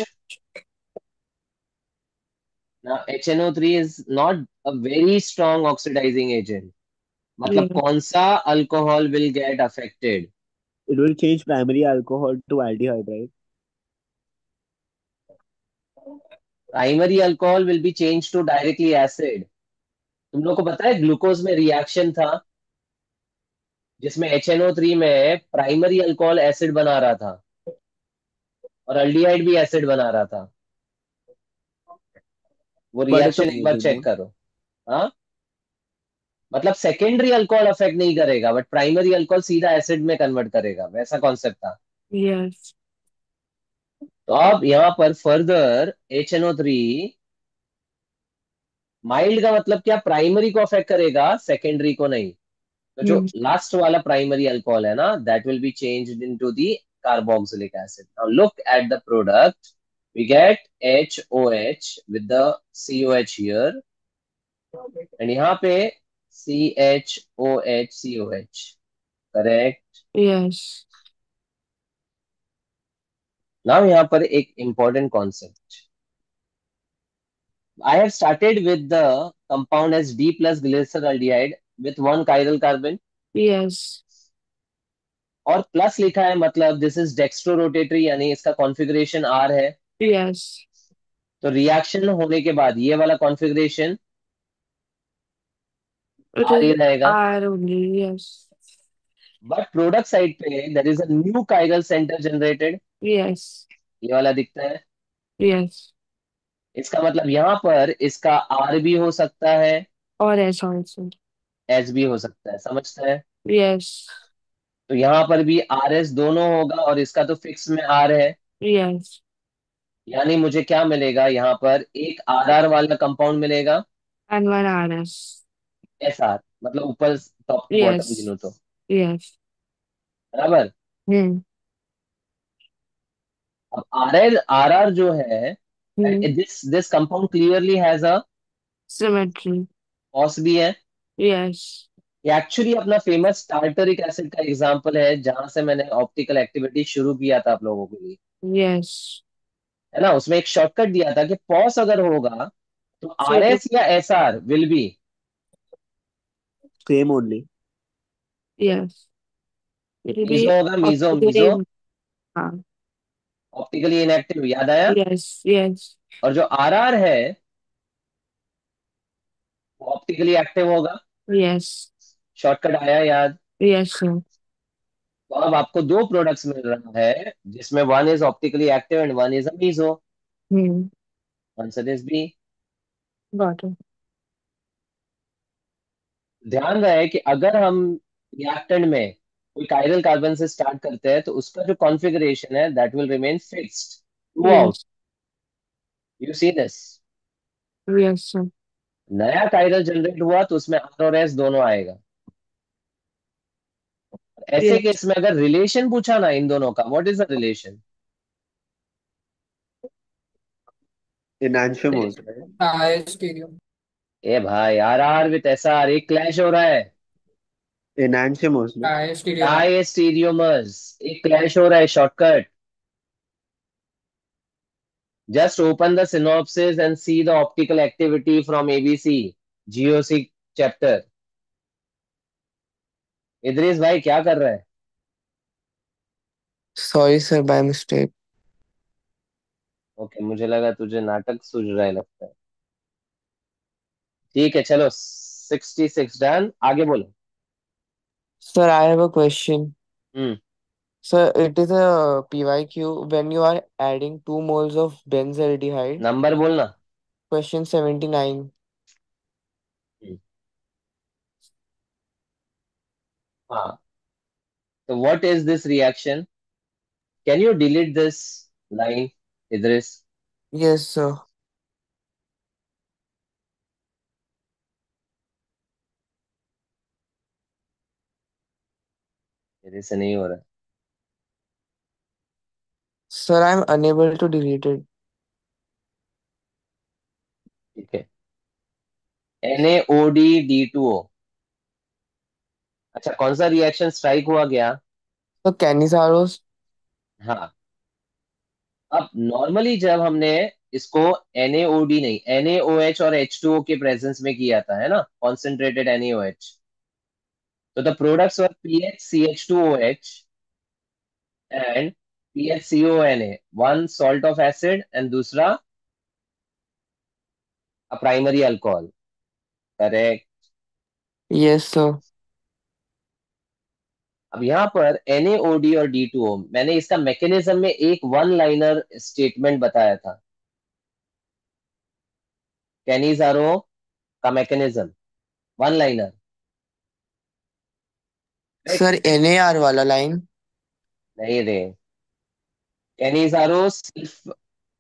now HNO3 is not a very strong oxidizing agent. मतलब Yes. कौन सा alcohol will get affected? It will change primary alcohol to aldehyde, right? Primary alcohol will be change to directly acid. तुम लोग को पता है ग्लूकोज में रिएक्शन था जिसमें HNO3 में प्राइमरी अल्कोहल एसिड बना रहा था और अल्डिहाइड भी एसिड बना रहा था। वो But it's a रिएक्शन एक बार agent, चेक no? करो। हाँ, मतलब सेकेंडरी अल्कोहल अफेक्ट नहीं करेगा बट प्राइमरी अल्कोहल सीधा एसिड में कन्वर्ट करेगा, वैसा कॉन्सेप्ट था। Yes. तो अब यहाँ पर फर्दर HNO3 माइल्ड का मतलब क्या? प्राइमरी को अफेक्ट करेगा, सेकेंडरी को नहीं। तो जो Hmm. लास्ट वाला प्राइमरी अल्कोहल है ना, that will be changed into the carboxylic acid. Now look at the product, we get HOH with the COH here and यहाँ पे CHOH करेक्ट। Yes. नाउ यहाँ पर एक important concept, I have started with the compound as D plus glyceraldehyde with one chiral carbon Yes. और प्लस लिखा है, मतलब दिस इज डेक्स्ट्रो रोटेटरी यानी इसका कॉन्फ़िगरेशन R है। Yes. तो रिएक्शन होने के बाद ये वाला कॉन्फ़िगरेशन It R ही is रहेगा। R only. Yes. But product side पे there is a new chiral centre generated, Yes. ये वाला दिखता है। Yes. इसका मतलब यहाँ पर इसका R भी हो सकता है, Or S also. S भी हो सकता है, समझता है? Yes. तो यहाँ पर भी RS दोनों होगा और इसका तो फिक्स में R है, Yes. यानी मुझे क्या मिलेगा? यहाँ पर एक RR वाला कंपाउंड मिलेगा, And one RS. SR मतलब ऊपर टॉप टू बॉटम Yes. गिनो तो, Yes. बराबर। Hmm. अब RR जो है, Hmm. This compound clearly has a Symmetry. OS भी है। Yes. ये एक्चुअली अपना फेमस टार्टरिक एसिड का एग्जांपल है जहां से मैंने ऑप्टिकल एक्टिविटी शुरू किया था आप लोगों के लिए, Yes. है ना? उसमें एक शॉर्टकट दिया था कि पॉस अगर होगा तो So R it will, S या S R will be Same only. yes. It will meso be होगा, मीजो मीजो optically. हाँ. ऑप्टिकली इनएक्टिव, याद आया? Yes. Yes. और जो आर आर है वो ऑप्टिकली एक्टिव होगा। Yes. शॉर्टकट आया याद? Yes, sir. तो अब आपको दो प्रोडक्ट्स मिल रहा है जिसमें one is optically active and one is a meso. Hmm. Answer is B. Got it. ध्यान रहे कि अगर हम रिएक्टेंट में कोई काइरल कार्बन से स्टार्ट करते हैं तो उसका जो कॉन्फ़िगरेशन है that will remain fixed through out. Yes. You see this, Yes, sir. नया काइरल जनरेट हुआ तो उसमें आर और एस दोनों आएगा। ऐसे Yes. केस में अगर रिलेशन पूछा ना इन दोनों का, what is the relation? Enantiomers, right? हाँ स्टीरियो। ए भाई, R R with S R एक क्लैश हो रहा है। Enantiomers, no? हाँ स्टीरियो में। डाई स्टीरियोमर्स एक क्लैश हो रहा है, shortcut. Just open the synopsis and see the optical activity from ABC, GOC chapter. Idris भाई क्या कर रहा है? Sorry, sir, by mistake. Okay, मुझे लगा तुझे नाटक सूझ रहा है लगता है। ठीक है, चलो 66 डन, आगे बोलो। Sir, I have a question. Hmm. Sir, it is a PYQ when you are adding 2 moles of benzaldehyde. Number बोलना। Question 79. हम्म, हाँ, तो what is this reaction? Can you delete this line, Idris? Yes, sir. मेरे से नहीं हो रहा। Sir, I'm unable to delete it. ठीक है, NaOD-D2O। अच्छा, कौन सा रिएक्शन स्ट्राइक हुआ गया? So, Canizaro's. हाँ, अब नॉर्मली जब हमने इसको NaOD नहीं, NaOH और H2O के प्रेजेंस में किया था, है ना, कॉन्सेंट्रेटेड NaOH, तो the products were PHCH2OH and PHCONA, one salt of acid and दूसरा a primary alcohol. Correct. Yes, sir. अब यहाँ पर NaOD और D2O, मैंने इसका मैकेनिज्म में एक वन लाइनर स्टेटमेंट बताया था। कैनिजारो का mechanism one liner. Sir, NAR वाला line. नहीं रे, कैनिजारो सिर्फ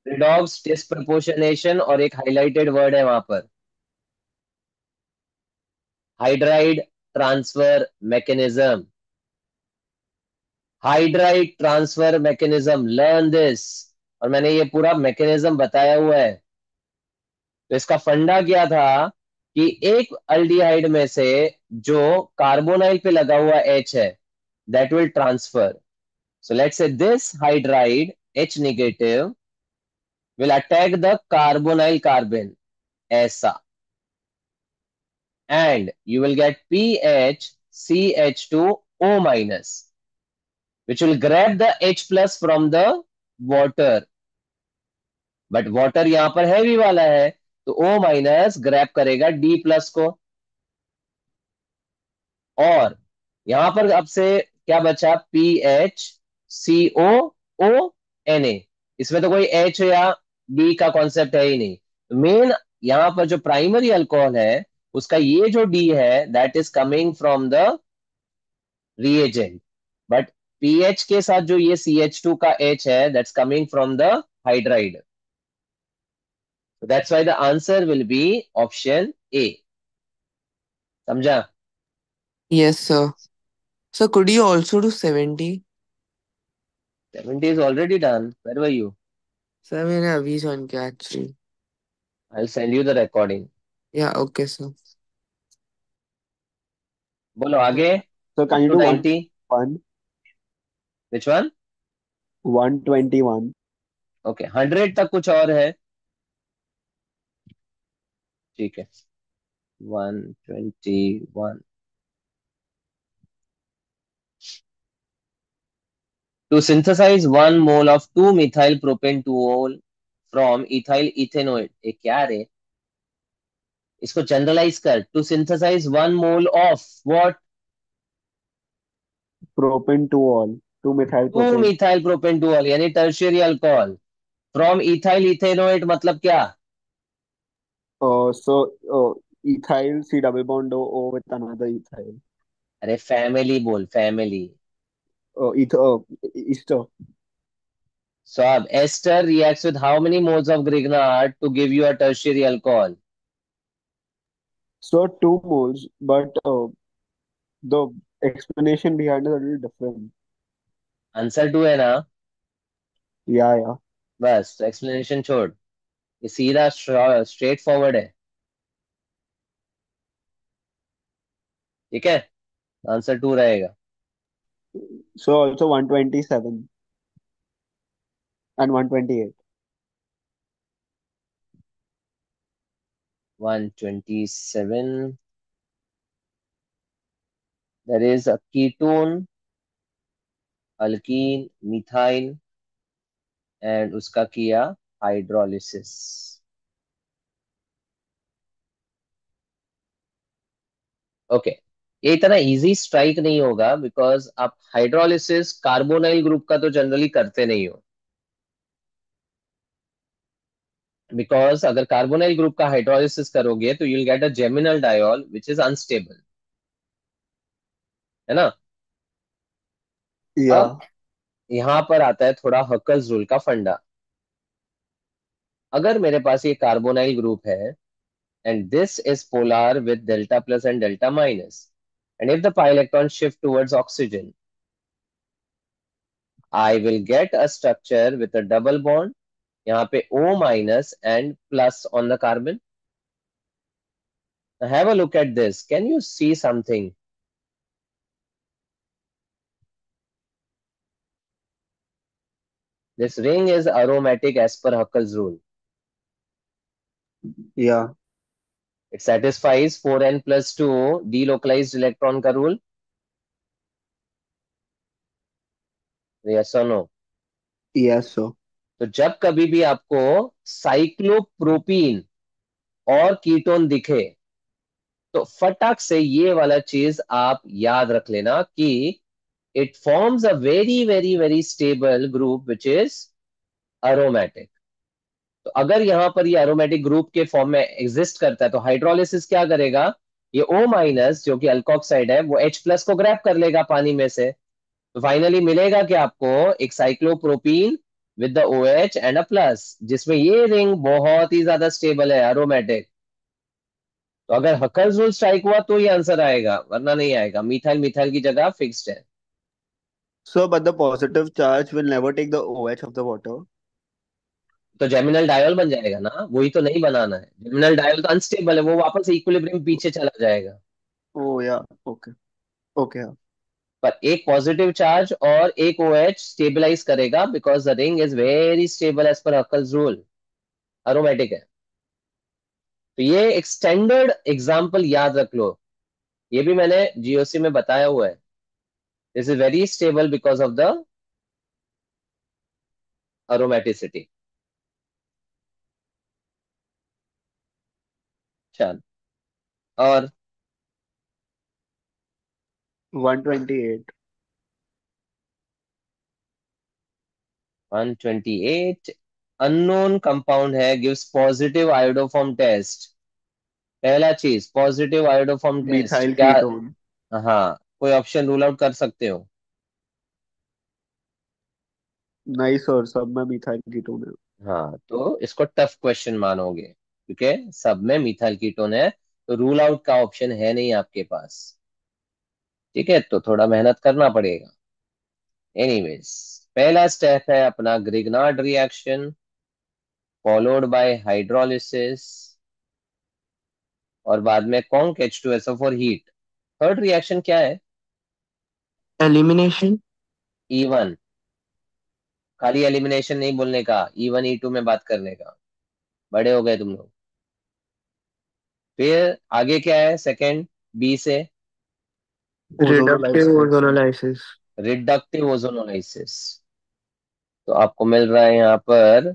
रिडॉक्स डिस्प्रपोर्शनेशन और एक हाइलाइटेड वर्ड है वहां पर, hydride transfer mechanism. Hydride transfer mechanism, learn this. और मैंने ये पूरा मैकेनिज्म बताया हुआ है। तो इसका फंडा क्या था कि एक अल्डिहाइड में से जो कार्बोनाइल पे लगा हुआ H है, that will transfer. So let's say this hydride H negative will attack the carbonyl carbon, ऐसा, and you will get PHCH2O minus, which will grab the H plus from the water, but water यहां पर हैवी वाला है, तो O माइनस ग्रैब करेगा D प्लस को। और यहां पर अब से क्या बचा? PHCOONA। इसमें तो कोई H या D का कॉन्सेप्ट है ही नहीं। मेन यहां पर जो प्राइमरी अल्कोहल है, उसका ये जो D है, that is coming from the reagent, but pH के साथ जो ये CH2 का H है, that's coming from the hydride. That's why the answer will be option A. समझा? Yes, sir. So, could you also do 70? 70 is already done. Where were you? Sir, मैंने अभी join किया actually. I'll send you the recording. Yeah, okay, sir. बोलो आगे। So can Up you to do 90. 1? Which one? 121. Okay, 100 तक कुछ और है? ठीक है, 121। To synthesize 1 mole of 2-methyl propane-2-ol from ethyl ethanoate, ये क्या रे? इसको जनरलाइज कर। To synthesise 1 mole of what? Propane to all. 2-methyl two propane. Methyl प्रोपेन-2-ol, यानी tertiary alcohol from ethyl ethanoate, मतलब क्या? Ethyl C double bond O with another ethyl. अरे फैमिली बोल, family. Ester. So ester reacts with how many moles of Grignard to give you a tertiary alcohol? So 2 moles, but the explanation behind it is a little different. Answer 2 है ना? Yeah, yeah. बस एक्सप्लेनेशन छोड़, ये सीधा स्ट्रेट फॉरवर्ड है। ठीक है, आंसर 2 रहेगा। So also 127 and 128. 127, there is a ketone, alkyne, methyl and उसका किया हाइड्रोलिसिस। ओके, ये इतना इजी स्ट्राइक नहीं होगा बिकॉज आप हाइड्रोलिसिस कार्बोनाइल ग्रुप का तो जनरली करते नहीं हो। बिकॉज अगर कार्बोनाइल ग्रुप का हाइड्रोलिसिस करोगे तो you'll get a geminal diol which is unstable, है ना। अब Yeah. यहां पर आता है थोड़ा हकल्स रूल का फंडा। अगर मेरे पास ये कार्बोनाइल ग्रुप है and this is polar with delta plus and delta minus, and if the pi electron shift towards oxygen, I will get a structure with a double bond, यहाँ पे O minus and plus on the carbon. Now have a look at this. Can you see something? This ring is aromatic as per Huckel's rule. Yeah. It satisfies 4n plus 2 delocalized electron का rule. Yes or no? Yes, so. तो जब कभी भी आपको साइक्लोप्रोपीन और कीटोन दिखे तो फटाक से ये वाला चीज आप याद रख लेना कि it forms a very very very stable group which is aromatic. तो अगर यहां पर ये एरोमेटिक ग्रुप के फॉर्म में एग्जिस्ट करता है तो हाइड्रोलिसिस क्या करेगा, ये O माइनस जो कि अल्कोक्साइड है वो H प्लस को ग्रैब कर लेगा पानी में से। तो फाइनली मिलेगा कि आपको एक cyclopropene with the OH and a plus, जिसमें ये रिंग बहुत ही ज्यादा स्टेबल है, एरोमेटिक। तो अगर हकर्स रूल स्ट्राइक हुआ तो ये आंसर आएगा, वरना नहीं आएगा। मिथाइल मिथाइल की जगह फिक्स्ड है। So, but the positive charge will never take the OH of the water. तो जेमिनल डायोल बन जाएगा ना, वही तो नहीं बनाना है। जेमिनल डायोल तो अनस्टेबल है, वो वापस इक्विलिब्रियम पीछे चला जाएगा। Oh, yeah. Okay. Okay. Yeah. पर एक पॉजिटिव चार्ज और एक OH स्टेबलाइज करेगा because the ring is very stable as per Huckel's rule, aromatic है। तो ये एक स्टैंडर्ड एग्जांपल याद रख लो, ये भी मैंने GOC में बताया हुआ है। This is very stable because of the aromaticity. चल, और 128. 128 अननोन कंपाउंड है, गिव्स पॉजिटिव आयोडोफॉर्म टेस्ट। पहला चीज पॉजिटिव आयोडोफॉर्म टेस्ट Methyl क्या। ketone. हाँ, कोई ऑप्शन रूल आउट कर सकते हो। Nice और सब में methyl ketone है. हाँ, तो इसको टफ क्वेश्चन मानोगे क्योंकि सब में मिथाइल कीटोन है, तो रूल आउट का ऑप्शन है नहीं आपके पास। ठीक है, तो थोड़ा मेहनत करना पड़ेगा। एनीवेज, पहला स्टेप है अपना Grignard reaction followed by hydrolysis और बाद में conc H2SO4 heat. Third reaction क्या है? Elimination. E1। खाली एलिमिनेशन नहीं बोलने का, E1 E2 में बात करने का। बड़े हो गए तुम लोग। फिर आगे क्या है सेकंड बी से? Reductive Ozonolysis. ozonolysis. Reductive ozonolysis. तो आपको मिल रहा है यहाँ पर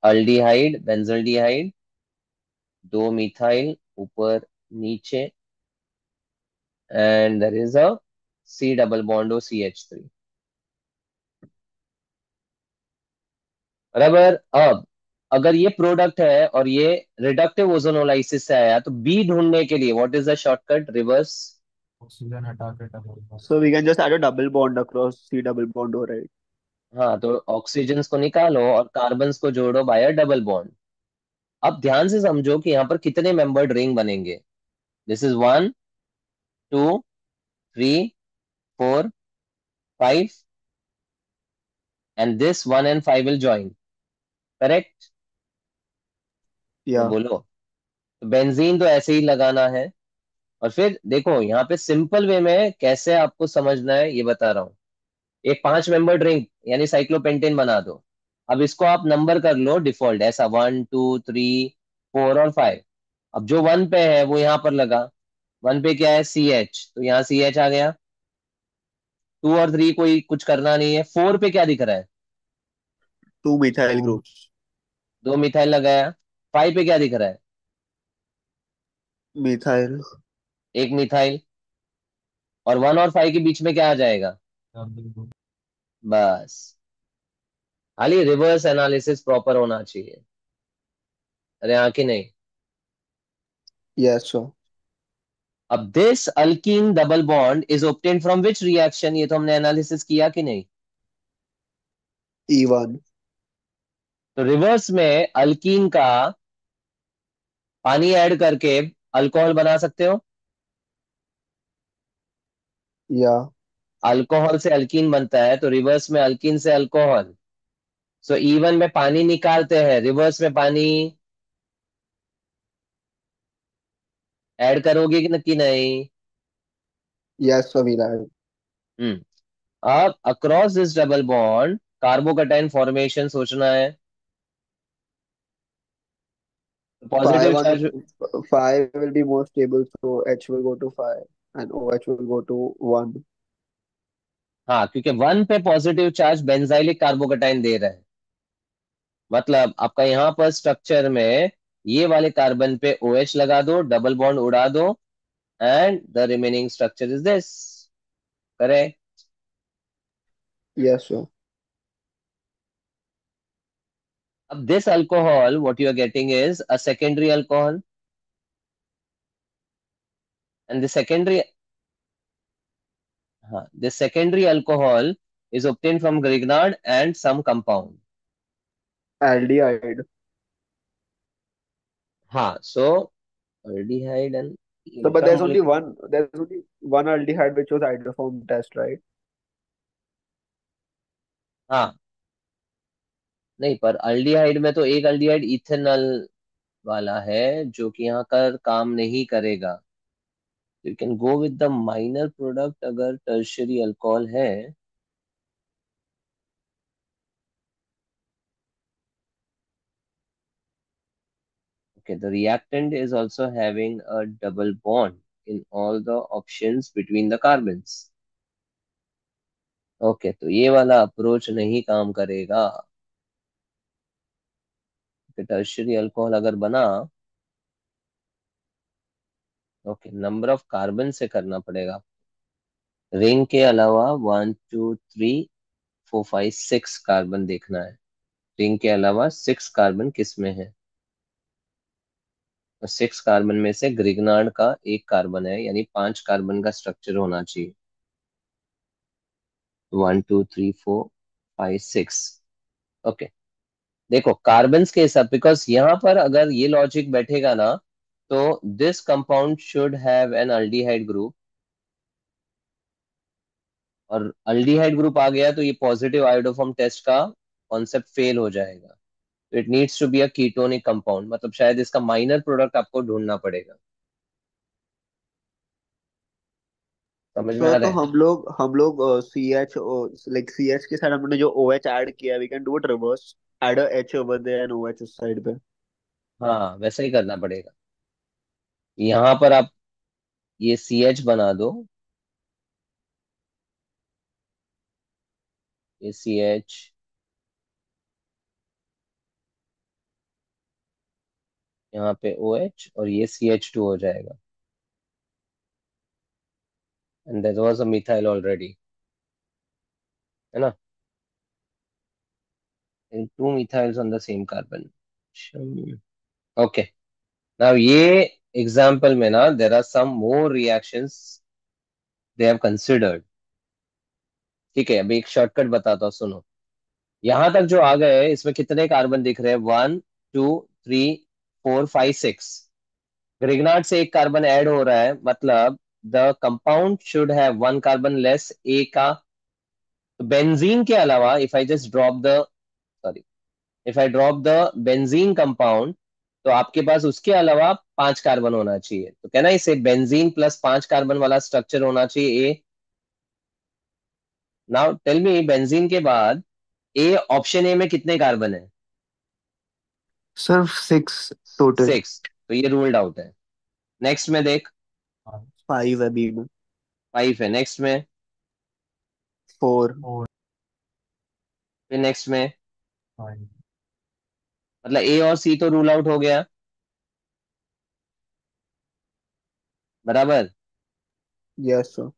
अल्डिहाइड बेंजल्डिहाइड, दो मिथाइल ऊपर नीचे, and there is a C double bond O CH3। बराबर। अब अगर ये प्रोडक्ट है और ये रिडक्टिव ओजोनोलाइसिस से आया तो बी ढूंढने के लिए what is the shortcut? Reverse. Oxygen हटा के double bond. So we can just add a double bond across C double bond O, right? हाँ, तो ऑक्सीजन को निकालो और कार्बन को जोड़ो बाय डबल बॉन्ड। अब ध्यान से समझो कि यहाँ पर कितने मेंबर्ड रिंग बनेंगे। This is 1 2 3 4 5 and this 1 and 5 will join, correct? तो Yeah. बोलो। तो बेंजीन तो ऐसे ही लगाना है। और फिर देखो यहाँ पे सिंपल वे में कैसे आपको समझना है ये बता रहा हूँ। एक 5 मेंबर्ड रिंग यानी साइक्लोपेंटेन बना दो। अब इसको आप नंबर कर लो डिफॉल्ट, ऐसा 1 2 3 4 और 5। अब जो 1 पे है वो यहाँ पर लगा। 1 पे क्या है? CH, तो यहाँ CH आ गया। 2 और 3 कोई कुछ करना नहीं है। 4 पे क्या दिख रहा है? 2 methyl Two. groups. 2 मिथाइल लगाया। 5 पे क्या दिख रहा है? Methyl. 1 मिथाइल। और 1 और 5 के बीच में क्या आ जाएगा? बस, खाली रिवर्स एनालिसिस प्रॉपर होना चाहिए। अरे हाँ कि नहीं? Yes, sir. अब this alkyne double bond is obtained from which reaction, ये तो हमने एनालिसिस किया कि नहीं? E1. तो रिवर्स में अल्कीन का पानी ऐड करके अल्कोहल बना सकते हो। Yeah. अल्कोहल से अल्कीन बनता है, तो रिवर्स में अल्कीन से अल्कोहल। सो E1 में पानी निकालते हैं, रिवर्स में पानी ऐड करोगे कि नहीं? Yes, sir, we'll add. हम्म। अब across this double bond carbocation formation सोचना है। Positive 5 on charge. 5 will be more stable, so H will go to 5 and OH will go to 1. हाँ, क्योंकि 1 पे पॉजिटिव चार्ज बेंजाइलिक कार्बोकैटायन दे रहा है। मतलब आपका यहाँ पर स्ट्रक्चर में ये वाले कार्बन पे OH लगा दो, डबल बॉन्ड उड़ा दो, and the remaining structure is this. Correct? Yes, sir. अब this alcohol what you are getting is a secondary alcohol, and the secondary, हाँ, this secondary alcohol is obtained from Grignard and some compound. Aldehyde. हाँ, so aldehyde and So, but there's only intermolecular. one. There's only one aldehyde which was hydroform test, right? हाँ, नहीं, पर अल्डिहाइड में तो एक अल्डिहाइड इथेनॉल वाला है जो कि यहाँ कर काम नहीं करेगा। You can go with the minor product अगर टर्शियरी अल्कोहल है। Okay, the reactant is also having a double bond in all the options between the carbons. Okay, तो ये वाला अप्रोच नहीं काम करेगा। टर्शियरी अल्कोहल अगर बना, ओके, नंबर ऑफ कार्बन से करना पड़ेगा। रिंग के अलावा 1 2 3 4 5 6 कार्बन देखना है। रिंग के अलावा 6 कार्बन किस में है? और 6 कार्बन में से ग्रिग्नार्ड का एक कार्बन है, यानी 5 कार्बन का स्ट्रक्चर होना चाहिए। 1 2 3 4 5 6। ओके, देखो कार्बन्स के हिसाब, बिकॉज यहाँ पर अगर ये लॉजिक बैठेगा ना, तो this compound should have an aldehyde group, और अल्डिहाइड ग्रुप आ गया तो ये पॉजिटिव आयोडोफॉर्म टेस्ट का कॉन्सेप्ट फेल हो जाएगा। तो it needs to be a ketonic compound, मतलब शायद इसका माइनर प्रोडक्ट आपको ढूंढना पड़ेगा। समझ में सर आ तो रहा है? हम लोग CH लाइक CH के साथ हमने जो OH ऐड किया, we can do it reverse, add a H over there and OH इस साइड पे. हाँ, वैसा ही करना पड़ेगा। यहाँ पर आप ये CH बना दो, ये CH, यहाँ पे OH, और ये CH2 हो जाएगा, and there was a methyl already, है ना? Two methyls on the same carbon. Okay, now ये एग्जाम्पल में ना there are some more reactions they have considered. ठीक है, अभी एक शॉर्टकट बताता हूँ, सुनो। यहां तक जो आ गए इसमें कितने कार्बन दिख रहे हैं? 1 2 3 4 5 6। ग्रिग्नार्ड से एक कार्बन ऐड हो रहा है, मतलब the compound should have 1 carbon less A का। तो बेंजीन के अलावा if I just drop the, sorry, if I drop the benzene compound, तो आपके पास उसके अलावा 5 कार्बन होना चाहिए। तो कहना इसे बेंजीन प्लस 5 कार्बन वाला स्ट्रक्चर होना चाहिए ए। नाउ टेल मी, बेंजीन के बाद ए, ऑप्शन ए में कितने कार्बन है? सिर्फ 6 टोटल। 6, तो ये रूल्ड आउट है। नेक्स्ट में देख, 5 है बी में. 5 है नेक्स्ट में। 4. फिर नेक्स्ट में 5. मतलब ए और सी तो रूल आउट हो गया, बराबर। Yes, sir.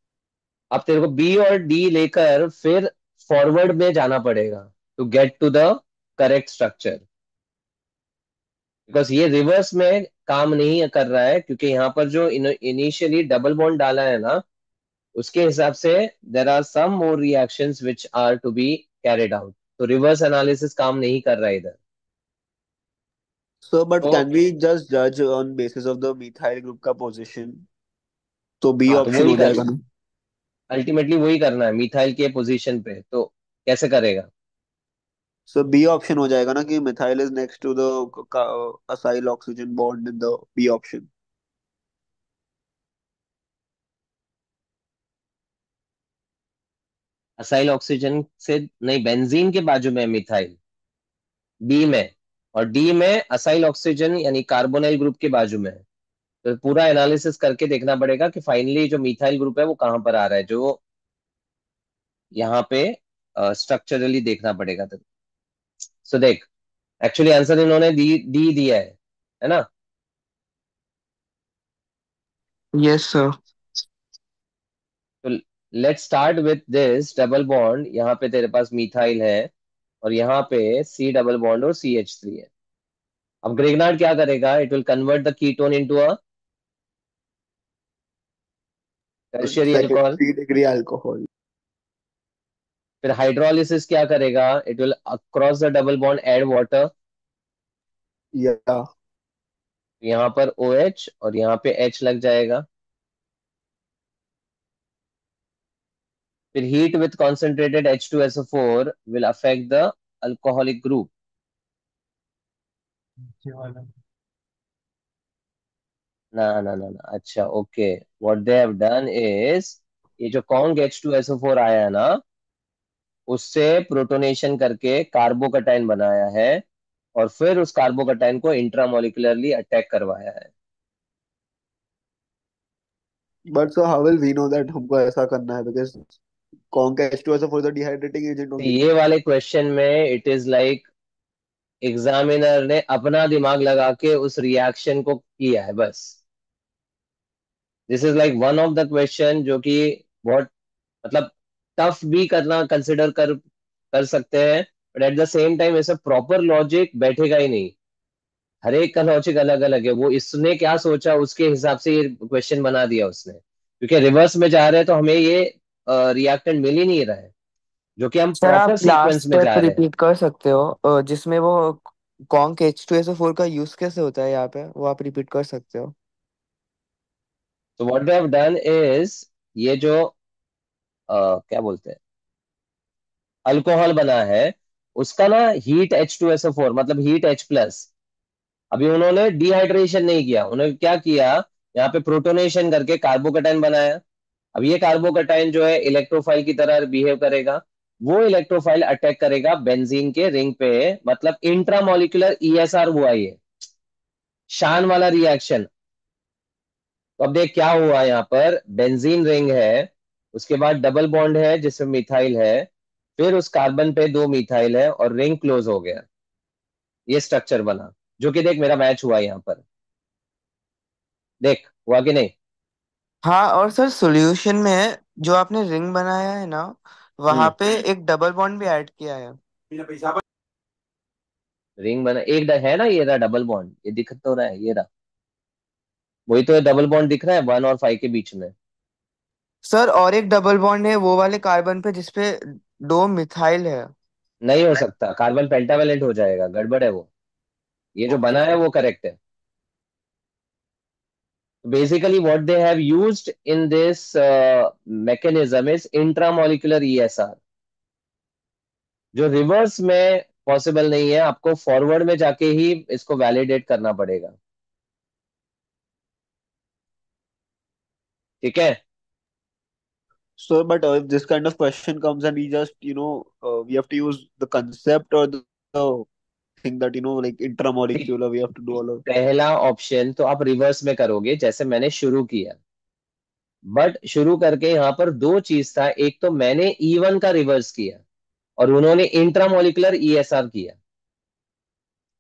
अब तेरे को बी और डी लेकर फिर फॉरवर्ड में जाना पड़ेगा to get to the correct structure, because ये रिवर्स में काम नहीं कर रहा है, क्योंकि यहाँ पर जो इनिशियली डबल बॉन्ड डाला है ना, उसके हिसाब से there are some more reactions which are to be carried out, तो रिवर्स एनालिसिस काम नहीं कर रहा है इधर। So, but तो can we just judge on basis of the methyl group का position? तो B हाँ, तो option वही हो जाएगा करना, ना? अल्टीमेटली वही करना है मिथाइल के पोजीशन पे, तो कैसे करेगा? So B option हो जाएगा ना कि methyl is next to the acyl oxygen bond in the B option. Acyl oxygen से नहीं, बेंजीन के बाजू में है मिथाइल, बी में, और डी में असाइल ऑक्सीजन यानी कार्बोनाइल ग्रुप के बाजू में है। तो पूरा एनालिसिस करके देखना पड़ेगा कि फाइनली जो मिथाइल ग्रुप है वो कहाँ पर आ रहा है, जो यहाँ पे स्ट्रक्चरली देखना पड़ेगा। तो सो देख, एक्चुअली आंसर इन्होंने डी डी दिया है ना। Yes sir. तो let's start with this double bond, यहाँ पे तेरे पास मिथाइल है और यहाँ पे सी डबल बॉन्ड और CH3 है। अब ग्रेगनार्ड क्या करेगा, it will convert the ketone into a tertiary alcohol. Secondary degree alcohol. फिर हाइड्रोलिसिस क्या करेगा, it will across the double bond add water, Yeah. यहाँ पर OH और यहाँ पे H लग जाएगा। फिर heat with concentrated H2SO4 will affect the alcoholic group. ये वाला ना ना ना ना, अच्छा okay, what they have done is, ये जो कॉन्ग H2SO4 आया है ना, उससे प्रोटोनेशन करके कार्बोकटाइन बनाया है और फिर उस कार्बोकटाइन को इंट्रामोलिकुलरली अटैक करवाया है। But so how will we know that हमको ऐसा करना है? Because conc H2SO4 the dehydrating agent तो only. ये वाले क्वेश्चन में इट इज लाइक एग्जामिनर ने अपना दिमाग लगा के उस रिएक्शन को किया है बस। This is like one of the question जो कि बहुत मतलब टफ भी करना कंसिडर कर सकते हैं, but at the same time ऐसा प्रॉपर लॉजिक बैठेगा ही नहीं। हर एक का लॉजिक अलग अलग है, वो इसने क्या सोचा उसके हिसाब से ये क्वेश्चन बना दिया उसने, क्योंकि रिवर्स में जा रहे हैं तो हमें ये रिएक्टेंट मिल ही नहीं रहा है, जो कि हम सर प्रॉपर आप लास्ट सीक्वेंस में स्टेप जा रहे हैं। रिपीट कर सकते हो जिसमें वो कॉन्क H2SO4 का यूज कैसे होता है यहाँ पे, वो आप रिपीट कर सकते हो। तो what they have done is, ये जो क्या बोलते हैं अल्कोहल बना है, उसका ना हीट H2SO4 मतलब हीट H+, अभी उन्होंने डिहाइड्रेशन नहीं किया, उन्होंने क्या किया, यहाँ पे प्रोटोनेशन करके कार्बोकटाइन बनाया। अब ये कार्बोकटाइन जो है इलेक्ट्रोफाइल की तरह बिहेव करेगा, वो इलेक्ट्रोफाइल अटैक करेगा बेंजीन के रिंग पे, मतलब इंट्रामोलिकुलर ESR हुआ ये शान वाला रिएक्शन। तो अब देख क्या हुआ, यहाँ पर बेंजीन रिंग है, उसके बाद डबल बॉन्ड है जिसमें मिथाइल है, फिर उस कार्बन पे दो मिथाइल है और रिंग क्लोज हो गया, ये स्ट्रक्चर बना, जो कि देख मेरा मैच हुआ यहाँ पर, देख हुआ कि नहीं। हाँ, और सर सॉल्यूशन में जो आपने रिंग बनाया है ना, वहां हम्म, पे एक डबल बॉन्ड भी ऐड किया है। रिंग बना, एक है ना, ये रहा डबल बॉन्ड, ये दिख तो रहा है, ये रहा, वही तो डबल बॉन्ड दिख रहा है 1 और 5 के बीच में। सर और एक डबल बॉन्ड है वो वाले कार्बन पे जिसपे दो मिथाइल है। नहीं हो सकता, कार्बन पेंटावेलेंट हो जाएगा, गड़बड़ है वो, ये जो ओके बना है सर। वो करेक्ट है। Basically what they have used in this mechanism is intramolecular ESR, जो रिवर्स में पॉसिबल नहीं है, आपको फॉरवर्ड में जाके ही इसको वैलिडेट करना पड़ेगा। ठीक है। So, but if this kind of question comes and we just, we have to use the concept or the thing that, like intramolecular, we have to do all of. पहला ऑप्शन तो आप रिवर्स में करोगे जैसे मैंने शुरू किया, बट शुरू करके यहाँ पर दो चीज था, एक तो मैंने E1 का रिवर्स किया और उन्होंने इंट्रामोलिकुलर ESR किया,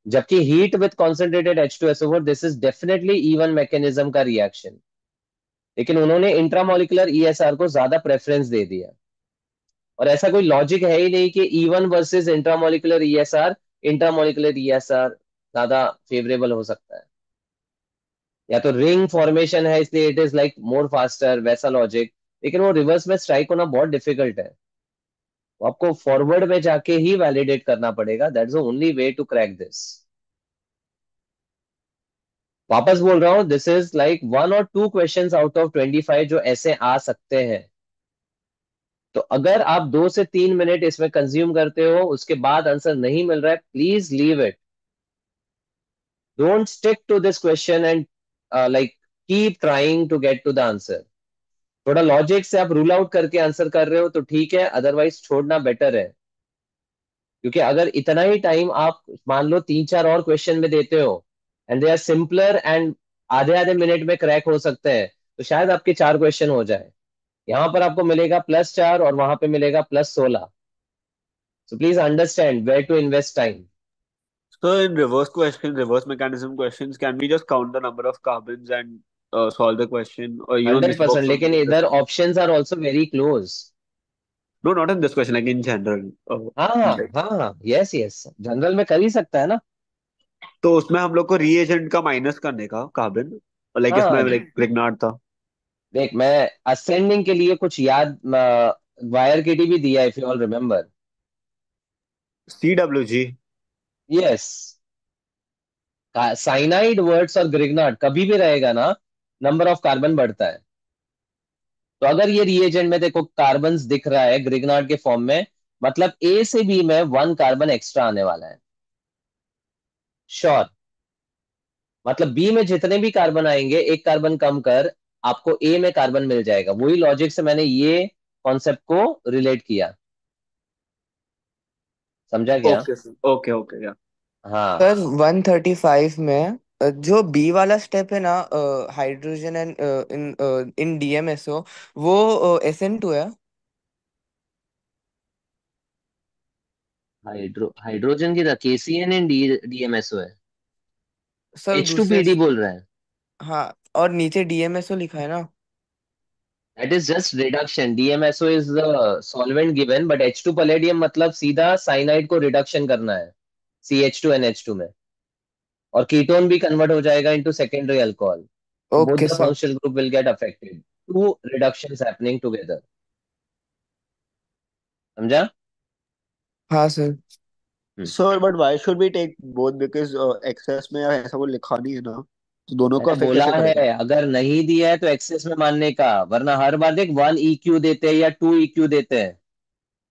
जबकि heat with concentrated H2SO4 this is definitely E1 mechanism का रिएक्शन, लेकिन उन्होंने इंट्रामोलिकुलर ESR को ज्यादा प्रेफरेंस दे दिया। और ऐसा कोई लॉजिक है ही नहीं कि E1 versus intramolecular ESR, intramolecular ESR ज्यादा फेवरेबल हो सकता है, या तो रिंग फॉर्मेशन है इसलिए it is like more faster, वैसा लॉजिक। लेकिन वो रिवर्स में स्ट्राइक होना बहुत डिफिकल्ट है, वो आपको फॉरवर्ड में जाके ही वैलिडेट करना पड़ेगा, that's the only way to crack this. वापस बोल रहा हूँ, दिस इज लाइक 1 और 2 क्वेश्चंस आउट ऑफ 25 जो ऐसे आ सकते हैं। तो अगर आप 2 से 3 मिनट इसमें कंज्यूम करते हो, उसके बाद आंसर नहीं मिल रहा है, please leave it, don't stick to this question and like keep trying to get to the answer. थोड़ा लॉजिक से आप रूल आउट करके आंसर कर रहे हो तो ठीक है, अदरवाइज छोड़ना बेटर है। क्योंकि अगर इतना ही टाइम आप मान लो 3 4 और क्वेश्चन में देते हो and they are simpler and आधे आधे मिनट में क्रैक हो सकते हैं, तो शायद आपके 4 क्वेश्चन हो जाए। यहाँ पर आपको मिलेगा +4 और वहां पे मिलेगा +16। So please understand where to invest time. So in reverse mechanism questions, can we just count the number of carbons and solve the question? Or this 100%, works लेकिन only in इधर this one? Options are also very close. No, not in this question, like in general. हाँ Like, हाँ हाँ, यस यस, जनरल में कर ही सकता है ना। तो उसमें हम लोग को रीएजेंट का माइनस करने का कार्बन, लाइक इसमें हाँ लाइक रिग्नार्ड था। देख, मैं असेंडिंग के लिए कुछ याद, वायर केटी भी दिया, if you all remember. CWG। Yes, cyanide words और ग्रिग्नार्ड कभी भी रहेगा ना, नंबर ऑफ कार्बन बढ़ता है। तो अगर ये रिएजेंट में देखो कार्बन दिख रहा है ग्रिग्नार्ड के फॉर्म में, मतलब A से B में 1 कार्बन एक्स्ट्रा आने वाला है, श्योर। मतलब बी में जितने भी कार्बन आएंगे 1 कार्बन कम कर आपको ए में कार्बन मिल जाएगा। वही लॉजिक से मैंने ये कॉन्सेप्ट को रिलेट किया, समझा क्या? ओके ओके ओके या। हाँ सर 135 में जो बी वाला स्टेप है ना, hydrogen and in in DMSO, वो SN2 है। हाइड्रोजन की KCN इन DMSO है, सर दूसरे H2PD बोल रहा है। हाँ, और नीचे डीएमएसओ लिखा है ना। That is just reduction, DMSO is the solvent given, but H2 palladium मतलब सीधा साइनाइड को रिडक्शन करना है CH2NH2 में, और कीटोन भी कन्वर्ट हो जाएगा into secondary alcohol. Both okay the sir. functional group will get affected, two reductions happening together, समझा? हाँ sir. Sir but why should we take both? Because excess में ऐसा कुछ लिखा नहीं है ना, तो दोनों को मैंने अफेक्ट बोला कैसे है, करेगा? अगर नहीं दिया है तो एक्सेस में मानने का, वरना हर बार देख 1 EQ देते हैं या 2 EQ देते हैं।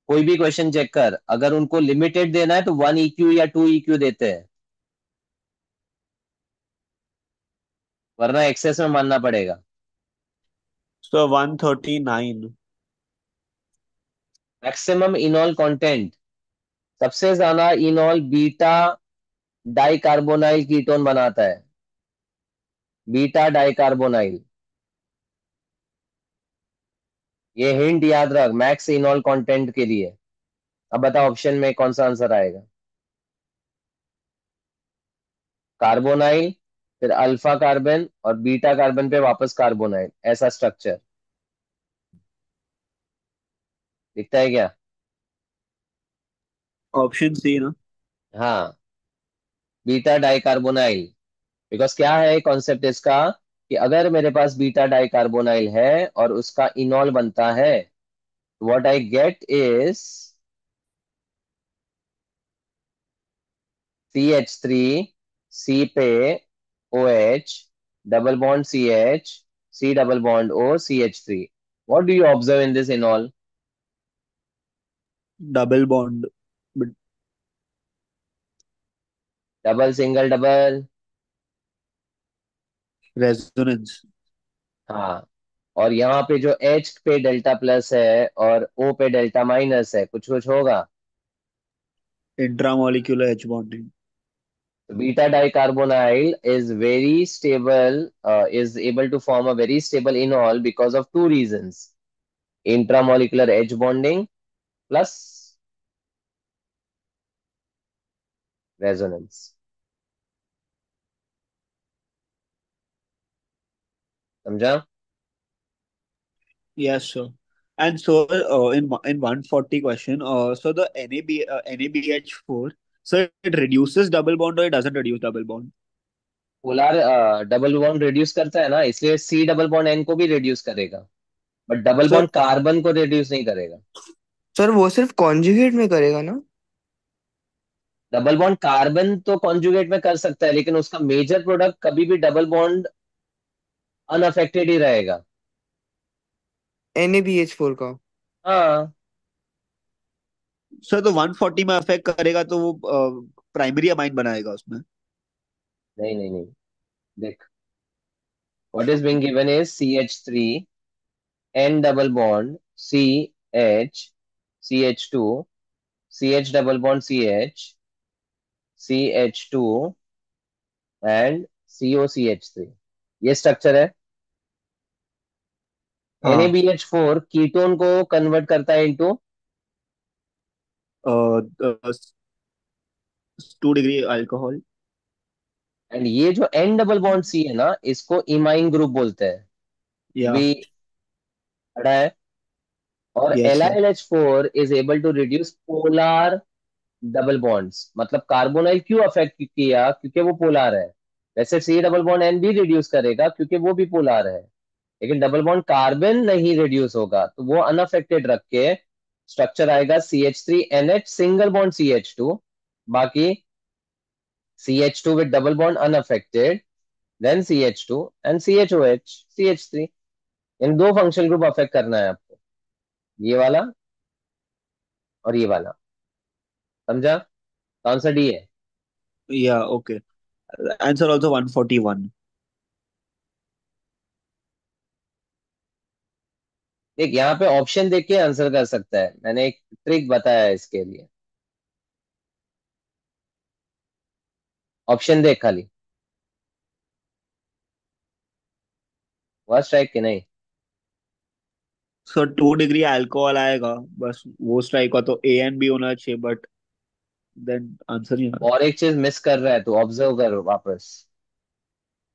कोई भी क्वेश्चन चेक कर, अगर उनको लिमिटेड देना है तो 1 EQ या 2 EQ देते हैं, वरना एक्सेस में मानना पड़ेगा। सो 139। मैक्सिमम इनॉल कंटेंट, सबसे ज्यादा इनॉल बीटा डाइकार्बोनाइल कीटोन बनाता है, बीटा डाइकार्बोनाइल। ये हिंट याद रख मैक्स इनॉल कंटेंट के लिए। अब बता ऑप्शन में कौन सा आंसर आएगा? कार्बोनाइल, फिर अल्फा कार्बन और बीटा कार्बन पे वापस कार्बोनाइल, ऐसा स्ट्रक्चर दिखता है क्या? ऑप्शन सी ना। हाँ, बीटा डाइकार्बोनाइल। बिकॉज क्या है कॉन्सेप्ट इसका, कि अगर मेरे पास बीटा डाइकार्बोनाइल है और उसका इनॉल बनता है, what I get is CH3, C पे OH, double bond CH, C double bond O, CH3। What do you observe in this इनॉल? Double bond, double, single, double? Resonance. हाँ, और यहाँ पे जो H पे डेल्टा प्लस है और O पे डेल्टा माइनस है, कुछ कुछ होगा। Intramolecular H bonding. Beta dicarbonyl is very stable, is able to form a very stable enol because of two reasons: intramolecular H bonding plus resonance. समझा? Yes, sir. And so in 140 question, so the NABH4, so it reduces double bond or it doesn't reduce double bond? Polar double bond reduce करता है ना, इसलिए सी डबल बॉन्ड एन को भी रिड्यूस करेगा, but double sir bond carbon को रिड्यूस नहीं करेगा। सर वो सिर्फ कॉन्जुगेट में करेगा ना? डबल बॉन्ड कार्बन तो कॉन्जुगेट में कर सकता है, लेकिन उसका मेजर प्रोडक्ट कभी भी डबल बॉन्ड अनअफेक्टेड ही रहेगा। NaBH4 का? हाँ। सर तो 140 में अफेक्ट करेगा तो वो प्राइमरी अमाइन बनाएगा उसमें? नहीं नहीं नहीं, देख, what is being given is CH3 N double bond CH CH2 CH double bond CH CH2 and COCH3, ये स्ट्रक्चर है। हाँ। NaBH4 कीटोन को कन्वर्ट करता है इनटू 2 डिग्री अल्कोहल। एंड ये जो N डबल बॉन्ड C है ना, इसको इमाइन ग्रुप बोलते हैं। या। भी पढ़ा है। और yes sir. LiLH4 is able to reduce polar double bonds. मतलब कार्बोनाइल क्यों अफेक्ट किया? क्योंकि वो पोलार है। वैसे सी डबल बॉन्ड एन भी रिड्यूस करेगा क्योंकि वो भी पोलार है, लेकिन डबल बॉन्ड कार्बन नहीं रिड्यूस होगा, तो वो अनअफेक्टेड रख के स्ट्रक्चर आएगा CH3NH सिंगल बॉन्ड CH2, बाकी CH2 with double bond unaffected, then CH2 and CHOH CH3। इन दो फंक्शनल ग्रुप अफेक्ट करना है आपको, ये वाला और ये वाला। समझा? कौन सा डी है? या ओके। Answer also 141। देख, यहाँ पे ऑप्शन देख के आंसर कर सकता है, मैंने एक ट्रिक बताया है इसके लिए। ऑप्शन देख खाली, हुआ स्ट्राइक कि नहीं? सर 2 डिग्री अल्कोहल आएगा, बस वो स्ट्राइक का तो AN भी होना चाहिए, बट देन आंसर नहीं आ और एक चीज मिस कर रहा है, तो ऑब्जर्व कर वापस,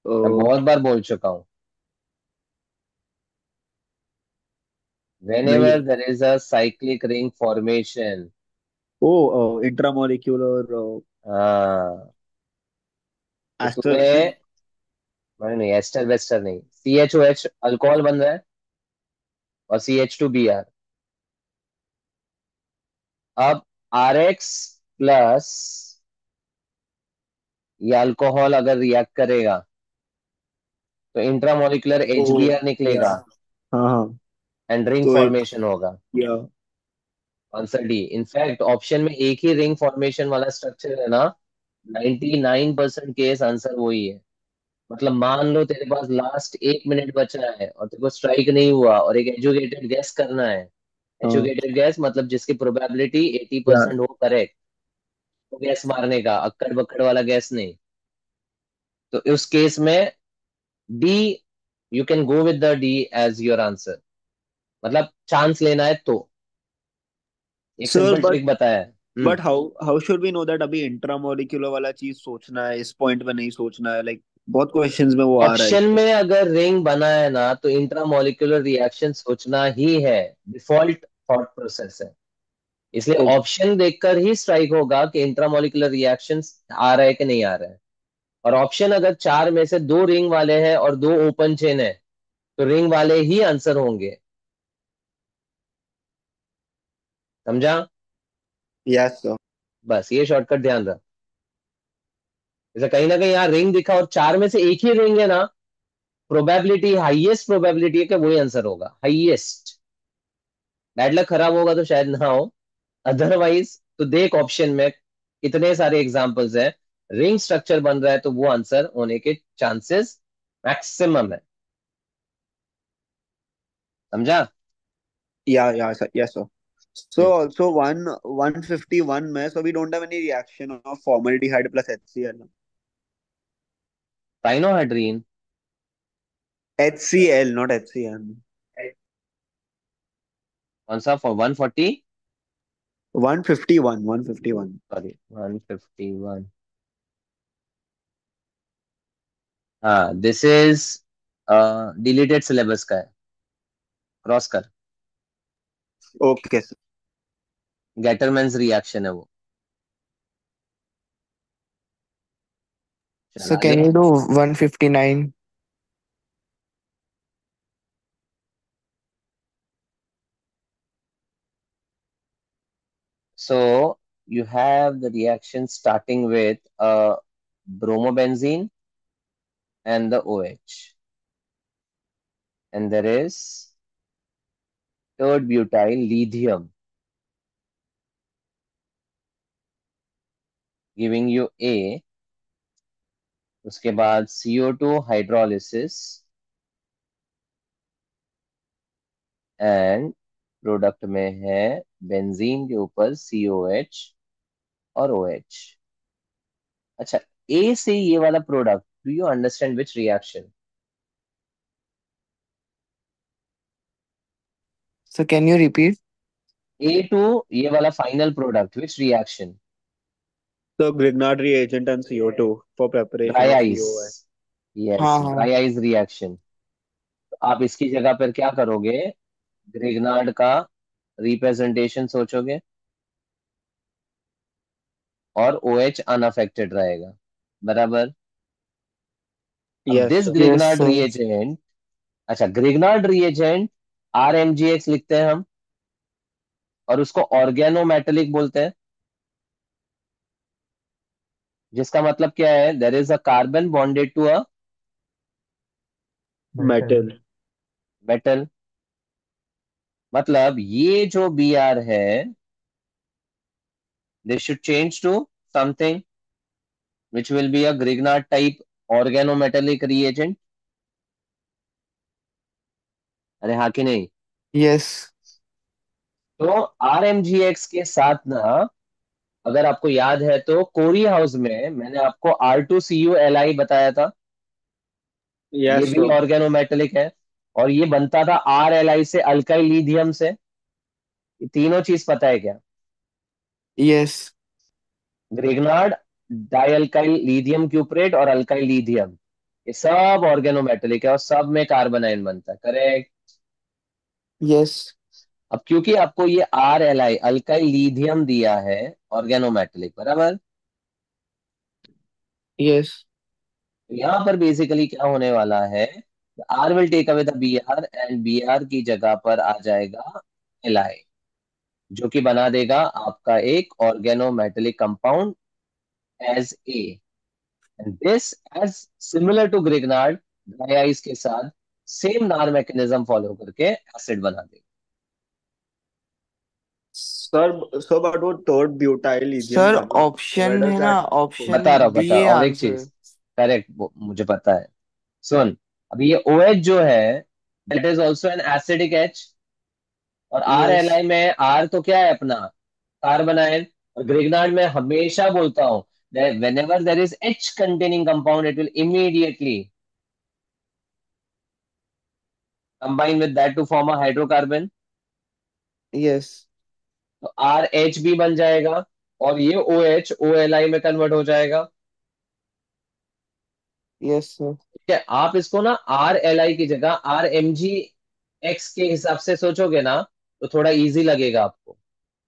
मैं रहा। बहुत बार बोल चुका हूँ। नहीं। whenever there is a cyclic ring formation, oh intramolecular हाँ, तो एस्टर। तुम्हें, नहीं नहीं, एस्टर वेस्टर नहीं, CHOH अल्कोहल बन रहा है और CH2Br। अब RX प्लस ये अल्कोहल अगर रिएक्ट करेगा तो इंट्रामोलिकुलर ओ HBr या। निकलेगा हाँ हाँ। एंड रिंग तो एक फॉर्मेशन होगा। या। Answer D. इनफैक्ट ऑप्शन में एक ही रिंग फॉर्मेशन वाला स्ट्रक्चर है ना, 99% केस आंसर वही है। मतलब मान लो तेरे पास लास्ट 1 मिनट बचा है और तेरे को स्ट्राइक नहीं हुआ और एक एजुकेटेड गैस करना है। हाँ। एजुकेटेड गैस मतलब जिसकी प्रोबेबिलिटी एटी या। परसेंट हो करेक्ट, तो गैस मारने का, अक्कड़ बक्कड़ वाला गैस नहीं। तो उस केस में D, you can go with the D as your answer. मतलब चांस लेना है तो एक सर सिंपल ट्रिक बताया है। But how how should we know that अभी इंट्रामोलिक्यूलर वाला चीज सोचना है, इस पॉइंट पे नहीं सोचना है? लाइक बहुत क्वेश्चंस में वो आ रहा है ऑप्शन इससे। में अगर रिंग बना है ना, तो इंट्रामोलिकुलर रिएक्शन सोचना ही है, डिफॉल्ट थॉट प्रोसेस है। इसलिए ओके। ऑप्शन देखकर ही स्ट्राइक होगा कि इंट्रामोलिकुलर रिएक्शन आ रहा है कि नहीं आ रहा है। और ऑप्शन अगर चार में से दो रिंग वाले हैं और दो ओपन चेन है, तो रिंग वाले ही आंसर होंगे। समझा? Yes sir. बस ये शॉर्टकट ध्यान रख। जैसे कहीं ना कहीं यहाँ रिंग दिखा और चार में से एक ही रिंग है ना, प्रोबेबिलिटी, हाईएस्ट प्रोबेबिलिटी है कि वही आंसर होगा, हाईएस्ट। बैड लक खराब होगा तो शायद ना हो, अदरवाइज तो देख ऑप्शन में कितने सारे एग्जांपल्स हैं, रिंग स्ट्रक्चर बन रहा है तो वो आंसर होने के चांसेस मैक्सिमम है। समझा? या sir, yes sir. So hmm. Also 151 में, so we don't have any reaction of formaldehyde plus HCl। Cyanohydrin. HCl, not HCl. कौन सा? फॉर 140, 151, 151. सॉरी 151। हाँ, दिस इज डिलीटेड सिलेबस का है, क्रॉस कर। Okay, sir. गेटरमैन्स रिएक्शन है वो। चल So आगे। can you do 159? So you have the reaction starting with bromobenzene and the OH, and there is third butyl lithium giving you A। उसके बाद CO2 हाइड्रोलिसिस एंड प्रोडक्ट में है बेंजीन के ऊपर COH और OH। अच्छा, ए से ये वाला product, do you understand which reaction? So can you repeat? A to ये वाला final product, which reaction? So Grignard reagent and CO2 for preparation dry of ice. COI. Yes, हाँ हाँ। Dry ice reaction. आप इसकी जगह पर क्या करोगे? ग्रिग्नार्ड का रिप्रेजेंटेशन सोचोगे और OH अनअफेक्टेड रहेगा, बराबर। अब Yes, this sir. Yes Grignard sir. Reagent, अच्छा ग्रिग्नार्ड रिएजेंट RMgX लिखते हैं हम, और उसको ऑर्गेनोमेटेलिक बोलते हैं, जिसका मतलब क्या है? There is a carbon bonded to a Metal. Metal. मतलब ये जो Br है, this should change to something which will be a Grignard type organometallic reagent। अरे हाँ कि नहीं? Yes. तो RMgX के साथ ना, अगर आपको याद है तो कोरी हाउस में मैंने आपको R2CuLi बताया था, ये Yes, भी sir. ऑर्गेनोमेटेलिक है, और ये बनता था RLi से, अल्काइल लिथियम से। ये तीनों चीज पता है क्या? Yes. ग्रिग्नार्ड, डाइअल्काइल लिथियम क्यूप्रेट और अल्काइल लिथियम, ये सब ऑर्गेनोमेटेलिक है और सब में कार्बन आयन बनता है, करेक्ट। Yes. अब क्योंकि आपको ये RLi अल्काइल लिथियम दिया है, ऑर्गेनोमेटेलिक, बराबर। Yes. तो यहाँ पर बेसिकली क्या होने वाला है? R will take away the Br and Br की जगह पर आ जाएगा Li, जो कि बना देगा आपका एक organometallic compound as A। And this, as similar to Grignard, dry ice के साथ सेम नार मैकेनिज्म फॉलो करके एसिड बना देगा। Sir, but वो third butyl lithium Sir था ना? Where option does है ना, that option बता रहा हूँ, B बता, है और एक आंसर। चीज, करेक्ट, मुझे पता है। सुन, अब ये OH जो है, that is also an acidic H, और Yes. RLi में R तो क्या है अपना? Carbon ion. और ग्रिग्नार्ड में हमेशा बोलता हूं, whenever there is H containing compound, it will immediately combine with that to form a hydrocarbon। Yes. तो RH भी बन जाएगा, और ये OH OLi में कन्वर्ट हो जाएगा। Yes sir. ठीक है, आप इसको ना RLi की जगह RMgX के हिसाब से सोचोगे ना, तो थोड़ा इजी लगेगा आपको,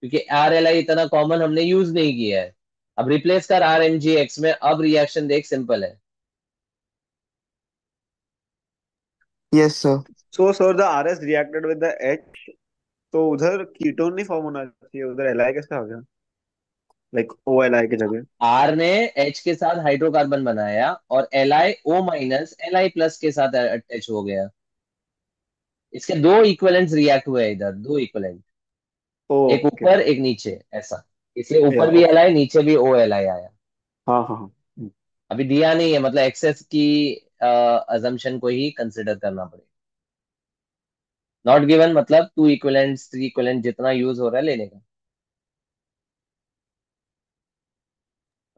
क्योंकि RLi इतना कॉमन हमने यूज नहीं किया है। अब रिप्लेस कर RMgX में, अब रिएक्शन देख, सिंपल है। Yes sir. So, sir, the RS reacted with the H, तो उधर कीटोन नहीं फॉर्म होना चाहिए, उधर Li कैसे आ गया? Like OLi की जगह। R ने H के साथ हाइड्रोकार्बन बनाया, और Li O- Li+ के साथ अटैच हो गया। इसके दो इक्विवेलेंट्स रिएक्ट हुए हैं इधर, दो इक्विवेलेंट, एक Okay. ऊपर एक नीचे, ऐसा। इसलिए ऊपर Yeah. भी Okay. Li, नीचे भी OLi आया। हाँ हाँ हाँ। अभी दिया नहीं है, मतलब एक्सेस की अजम्पशन को ही कंसिडर करना पड़ेगा। नॉट गिवन मतलब टू इक्विवेलेंट्स, थ्री इक्विवेलेंट, जितना यूज हो रहा है लेने का,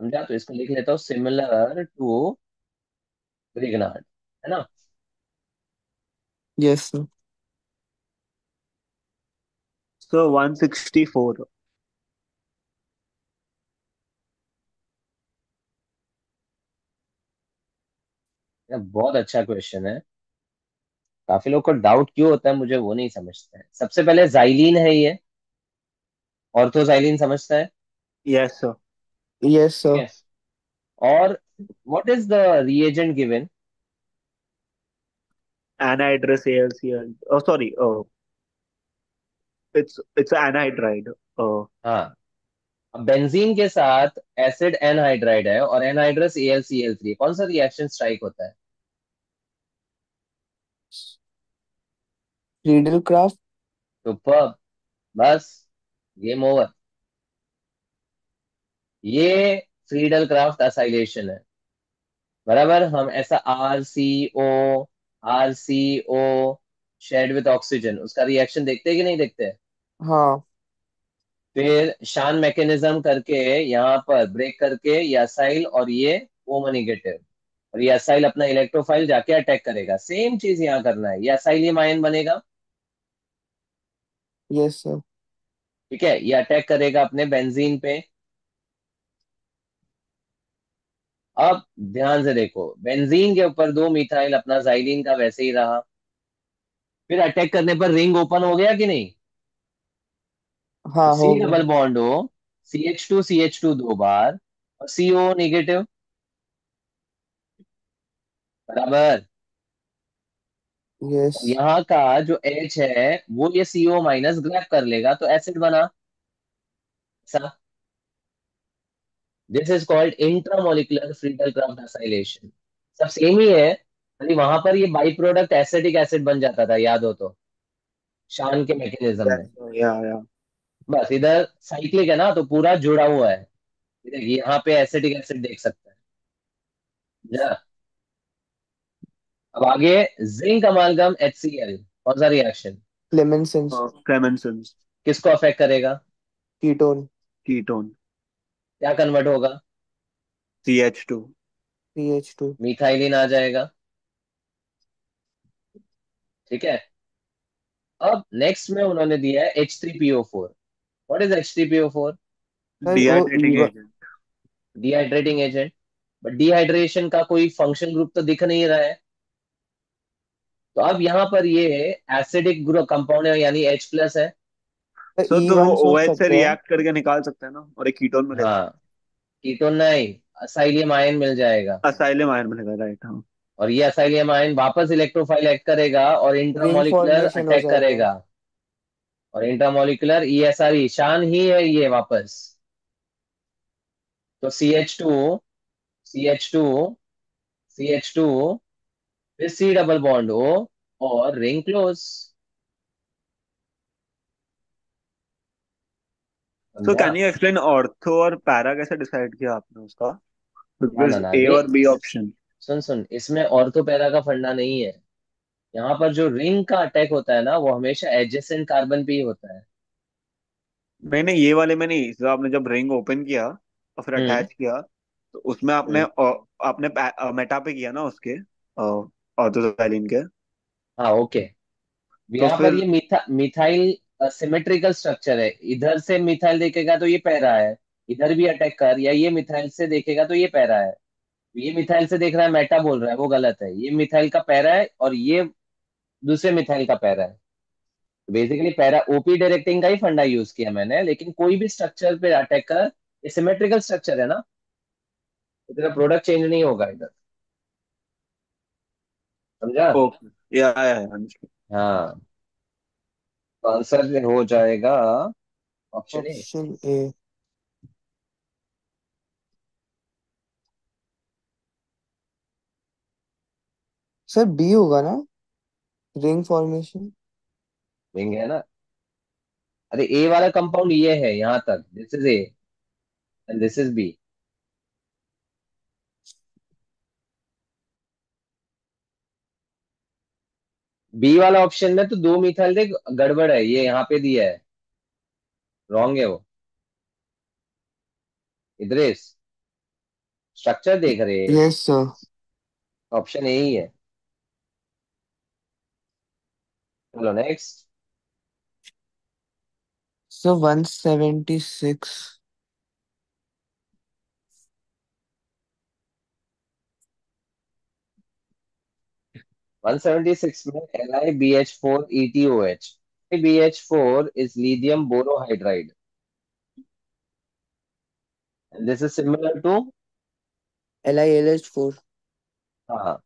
समझा? तो इसको लिख लेता हूँ, सिमिलर टू ग्रिगनार्ड, है ना? Yes sir. So 164. ये बहुत अच्छा क्वेश्चन है। काफी लोग को डाउट क्यों होता है मुझे वो नहीं समझते हैं। सबसे पहले जाइलीन है ये, ऑर्थोजाइलिन समझता है? Yes, sir. यस ठीक सर। है। और what is the reagent given? Anhydrous AlCl. Oh, sorry. It's anhydride. हाँ, अब बेंजीन के साथ एसिड एनहाइड्राइड है और एनहाइड्रस AlCl3, कौन सा रिएक्शन स्ट्राइक होता है? Friedel Crafts. सुपर्ब। बस, गेम ओवर। ये फ्रीडल क्राफ्ट असाइलेशन है। बराबर, हम ऐसा R C O shared with oxygen, उसका रिएक्शन देखते हैं कि नहीं देखते? हाँ। फिर शान मैकेनिज्म करके यहाँ पर ब्रेक करके ये असाइल और ये O नेगेटिव, और ये असाइल अपना इलेक्ट्रोफाइल जाके अटैक करेगा। सेम चीज यहाँ करना है, ये असाइलियम आयन बनेगा। Yes sir. ठीक है, ये अटैक करेगा अपने बेंजीन पे। अब ध्यान से देखो, बेंजीन के ऊपर दो मिथाइल, अपना जाइलीन का वैसे ही रहा। फिर अटैक करने पर रिंग ओपन हो गया कि नहीं? हाँ सी हो गया। डबल बॉन्ड हो, CH2 दो बार, और CO नेगेटिव। बराबर। यस। और यहाँ का जो H है वो ये CO माइनस ग्रैब कर लेगा तो एसिड बना। ऐसा, this is called intramolecular Friedel Crafts acylation. सब सेम ही है, खाली वहां पर ये बाई प्रोडक्ट एसिटिक एसिड बन जाता था, याद हो तो, शान के मैकेनिज्म Yes, में। sir. Yeah, yeah. बस इधर साइक्लिक है ना, तो पूरा जुड़ा हुआ है। देखिए यहाँ पे एसिटिक एसिड देख सकते हैं ना। अब आगे, जिंक अमालगम HCl, कौन सा रिएक्शन? क्लेमेंसेंस। Clemenson's किसको अफेक्ट करेगा? कीटोन। ketone. क्या कन्वर्ट होगा? CH2. CH2। मिथाइलिन आ जाएगा। ठीक है। अब नेक्स्ट में उन्होंने दिया है H3PO4। What is H3PO4? Sir वो Dehydrating Eva. agent. Dehydrating agent. But dehydration का कोई फंक्शन ग्रुप तो दिख नहीं रहा है। तो अब यहाँ पर ये एसिडिक ग्रुप कंपाउंड है, यानी H+ है। सर So तो वो E1 सोच OH से सकते हैं। रिएक्ट करके निकाल सकते हैं ना, और एक कीटोन मिलेगा। हाँ, कीटोन नहीं, असाइलियम आयन मिल जाएगा। असाइलम आयन मिलेगा, राइट? हाँ। और ये असाइलियम आयन वापस इलेक्ट्रोफाइल एक्ट करेगा और रिंग इंट्रामोलिकुलर फॉर्मेशन हो अटैक जाएगा। करेगा। और इंट्रामोलिकुलर ESR शान ही है ये वापस। तो CH2 CH2, फिर C डबल बॉन्ड O, और रिंग क्लोज। So समझा? can you explain ऑर्थो और पैरा कैसे डिसाइड किया आपने उसका? ना ना Because ना, A ये और B ऑप्शन। सुन सुन, इसमें ऑर्थोपैरा का फंडा नहीं है। यहाँ पर जो रिंग का अटैक होता है ना, वो हमेशा एडजेसेंट कार्बन पे ही होता है। नहीं नहीं, ये वाले में नहीं। जो आपने जब रिंग ओपन किया और फिर हम्म अटैच किया, तो उसमें आपने हम्म। आपने मेटा पे किया ना उसके, ऑर्थोसाइलिन के। हाँ ओके। तो यहाँ पर फिर ये मिथाइल सिमेट्रिकल स्ट्रक्चर है। इधर से मिथाइल देखेगा तो ये पैरा है, इधर भी अटैक कर, या ये मिथाइल से देखेगा तो ये पैरा है। ये मिथाइल से देख रहा है, मेटा बोल रहा है, वो गलत है। ये मिथाइल का पैरा है और ये दूसरे मिथाइल का पैरा है। बेसिकली पैरा OP डायरेक्टिंग का ही फंडा यूज किया मैंने, लेकिन कोई भी स्ट्रक्चर पे अटैक कर, ये सिमेट्रिकल स्ट्रक्चर है ना, तो तेरा प्रोडक्ट चेंज नहीं होगा इधर। समझा? ओके, या understood. हाँ, तो आंसर हो जाएगा option A। Option A. Sir B होगा ना, रिंग फॉर्मेशन। रिंग है ना? अरे A वाला कंपाउंड ये है, यहाँ तक, this is A and this is B। B वाला ऑप्शन में तो दो मिथाइल देख, गड़बड़ है, ये यहाँ पे दिया है, रॉन्ग है वो। इधर स्ट्रक्चर देख रहे। Yes sir. ऑप्शन ए ही है। चलो नेक्स्ट। So 176. 176 में LiBH4 ETOH। BH4 is lithium borohydride and this is similar to, LiLH4. हाँ,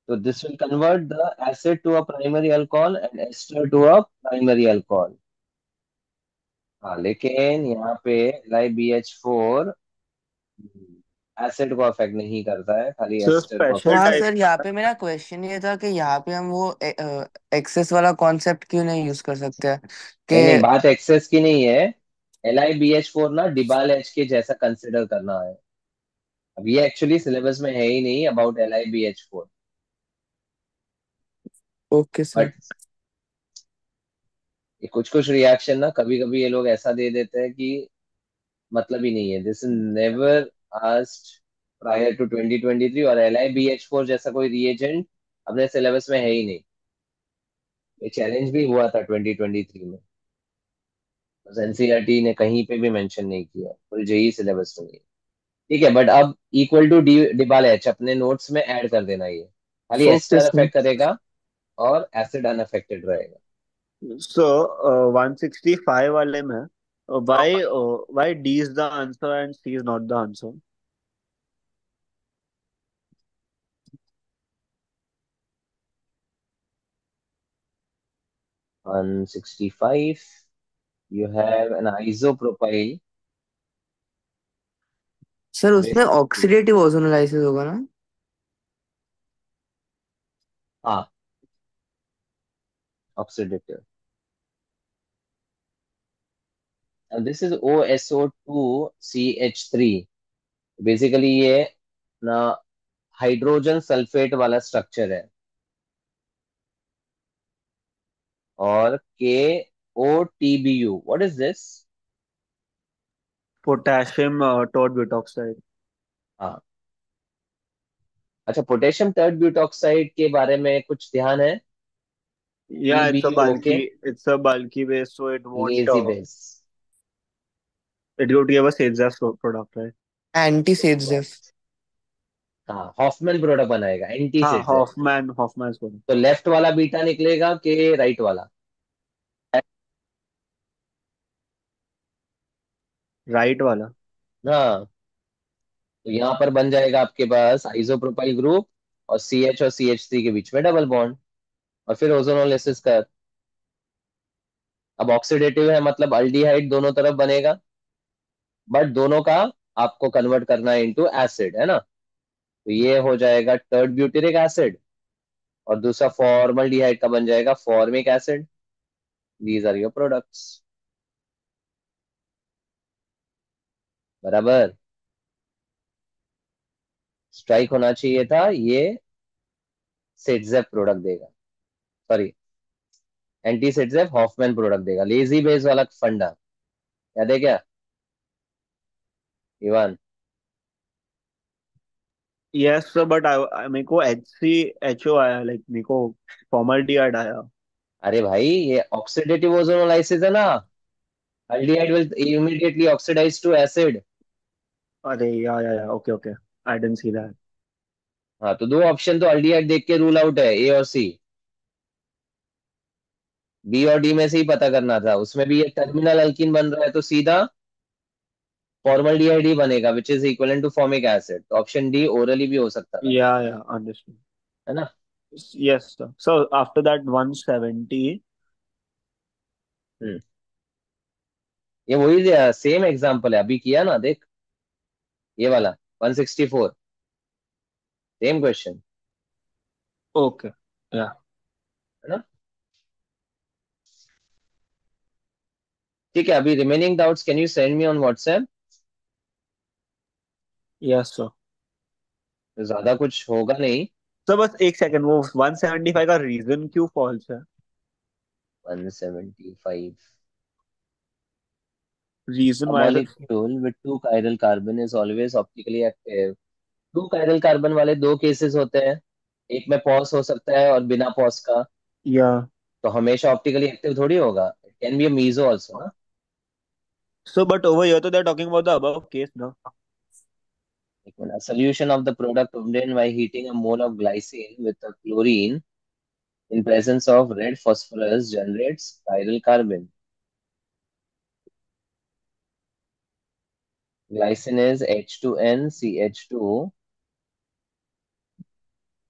so this will convert the acid to a primary alcohol and ester to a primary alcohol। हाँ, लेकिन यहाँ पे LiBH4 एसिड को अफेक्ट नहीं करता है, खाली So एस्टर को तो special अफेक्ट हाँ type. सर, यहाँ पे मेरा क्वेश्चन ये था कि यहाँ पे हम वो एक्सेस वाला कॉन्सेप्ट क्यों नहीं यूज कर सकते हैं कि नहीं नहीं, बात एक्सेस की नहीं है। LiBH4 ना डिबाल एच के जैसा कंसिडर करना है। अब ये एक्चुअली सिलेबस में है ही नहीं about LiBH4। Okay sir. But ये कुछ कुछ रिएक्शन ना कभी कभी ये लोग ऐसा दे देते हैं कि मतलब ही नहीं है। This is never asked prior to 2023, और LiBH4 जैसा कोई रिएजेंट अपने सिलेबस में है ही नहीं। ये चैलेंज भी हुआ था 2023 में, बस एनसीईआरटी ने कहीं पे भी मेंशन नहीं किया, फुल जेई सिलेबस में नहीं। ठीक है, बट अब इक्वल टू डी डिबाल एच अपने नोट्स में ऐड कर देना। ये खाली ओके एस्टर सर। अफेक्ट करेगा और एसिड अनअफेक्टेड रहेगा। So 165 वाले में why D is the answer and C is not the answer? 165, you have an isopropyl sir with, उसमें ऑक्सीडेटिव ओजोनोलाइसिस होगा ना? हाँ, oxidative, and this is OSO2CH3। Basically ये ना हाइड्रोजन सल्फेट वाला स्ट्रक्चर है, और KOTBU, what is this? Potassium tert butoxide. हाँ, अच्छा, पोटेशियम थर्ड ब्यूटॉक्साइड के बारे में कुछ ध्यान है? Yeah, TBU, okay, it's a bulky base, so lazy base. it would give a Sage product, right? Anti सेड्स। हाँ, हॉफमैन प्रोडक्ट बनाएगा एंटी हाँ, सेड से। Hoffman's product. तो लेफ्ट वाला बीटा निकलेगा कि राइट वाला? Right वाला. हाँ, तो यहाँ पर बन जाएगा आपके पास आइसोप्रोपाइल ग्रुप, और CH और CH3 के बीच में डबल बॉन्ड, और फिर ओजोनोलिसिस कर। अब ऑक्सीडेटिव है मतलब अल्डिहाइड दोनों तरफ बनेगा, बट दोनों का आपको कन्वर्ट करना है इनटू एसिड, है ना? तो ये हो जाएगा थर्ड ब्यूटेरिक एसिड, और दूसरा फॉर्मल्डिहाइड का बन जाएगा formic acid. These are your products. बराबर। स्ट्राइक होना चाहिए था, ये सेटजेफ प्रोडक्ट देगा, sorry, anti Saytzeff Hofmann product देगा। लेजी बेस वाला फंडा याद है क्या इवान? Yes, sir, but मेरे को HCHO आया, like मेरे को formaldehyde आया. अरे भाई, ये ऑक्सीडेटिव ओजोनोलाइसिस है ना, aldehyde will immediately oxidize to acid। अरे yeah, okay, I didn't see that. हाँ, तो दो ऑप्शन तो aldehyde देख के रूल आउट है, ए और सी। बी और डी में से ही पता करना था, उसमें भी ये टर्मिनल अल्कीन बन रहा है तो सीधा फॉर्मल्डिहाइड ही बनेगा, which is equivalent to formic acid. तो ऑप्शन डी ओरली भी हो सकता था, Yeah, understood. है ना? Yes, sir. So after that 170. हम्म, ये वही सेम एग्जांपल है अभी किया ना, देख ये वाला 164, सेम क्वेश्चन, Okay. Yeah. है ना? ठीक है, अभी remaining doubts can you send me on WhatsApp? Yes, sir. ज्यादा कुछ होगा नहीं। तो बस एक सेकंड, वो 175 का रीजन क्यों फॉल्स है? 175, reason a why is it? molecule with two chiral carbon is always optically active two chiral carbon वाले दो केसेस होते हैं, एक में पॉज हो सकता है और बिना पॉज का। या तो हमेशा ऑप्टिकली एक्टिव थोड़ी होगा, it can be a meso also ना। so but over here तो they're talking about the above case ना. एक minute, solution of the product obtained by heating a mole of glycine with a chlorine in presence of red phosphorus generates chiral carbon. Glycine is H2N, CH2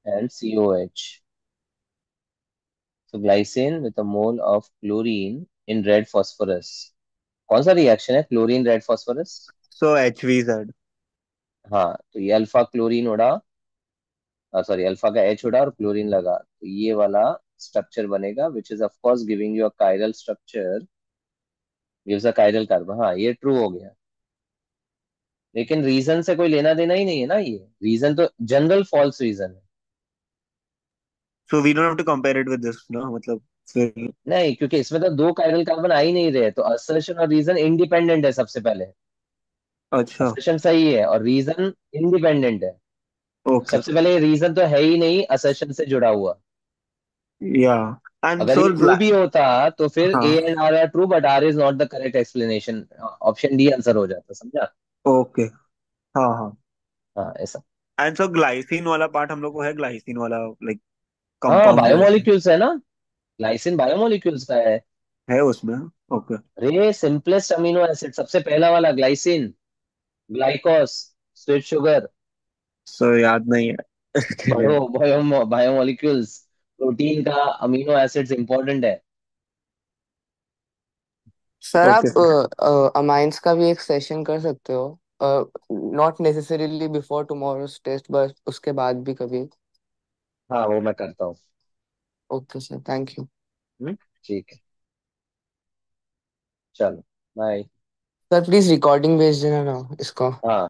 and COH. So glycine with a mole of chlorine in red phosphorus. कौन सा रिएक्शन है chlorine red phosphorus? So HVZ. हाँ, तो ये अल्फा क्लोरीन उड़ा, सॉरी अल्फा का एच उड़ा और क्लोरीन लगा, तो ये वाला स्ट्रक्चर बनेगा which is of course giving you a chiral structure, gives a chiral carbon. हाँ ये ट्रू हो गया, लेकिन रीजन से कोई लेना देना ही नहीं है ना, ये रीजन तो जनरल फॉल्स रीजन है। So we don't have to compare it with this ना, मतलब फिर. नहीं, क्योंकि इसमें तो दो कायरल कार्बन आ ही नहीं रहे, तो असर्शन और रीजन इंडिपेंडेंट है। सबसे पहले अच्छा. असर्शन सही है और रीजन इंडिपेंडेंट है। Okay. सबसे पहले रीजन तो है ही नहीं असर्शन से जुड़ा हुआ। Yeah. And अगर so ये ट्रू भी होता तो फिर ए हाँ. And R R true, but R is not the correct explanation, option D answer हो जाता, समझा? Okay. हाँ हाँ. हाँ ऐसा। And so ग्लाइसिन वाला पार्ट हम लोग को है, ग्लाइसिन वाला लाइक हाँ कंपाउंड जो बायोमोलिक्यूल्स है ना, ग्लाइसिन बायोमोलिक्यूल्स का है उसमें. ओके. अरे सिंपलेस्ट अमीनो एसिड सबसे पहला वाला glycine, glycose, sweet sugar, so याद नहीं है. बड़ो बायोमोलिक्यूल्स, प्रोटीन का अमीनो एसिड्स इंपॉर्टेंट है। सर ओके आप सर. अमाइंस का भी एक सेशन कर सकते हो, not necessarily before tomorrow's test, बस उसके बाद भी कभी। हाँ वो मैं करता हूँ। Okay sir, thank you. ठीक है, चलो बाय। सर प्लीज रिकॉर्डिंग भेज देना ना इसका। हाँ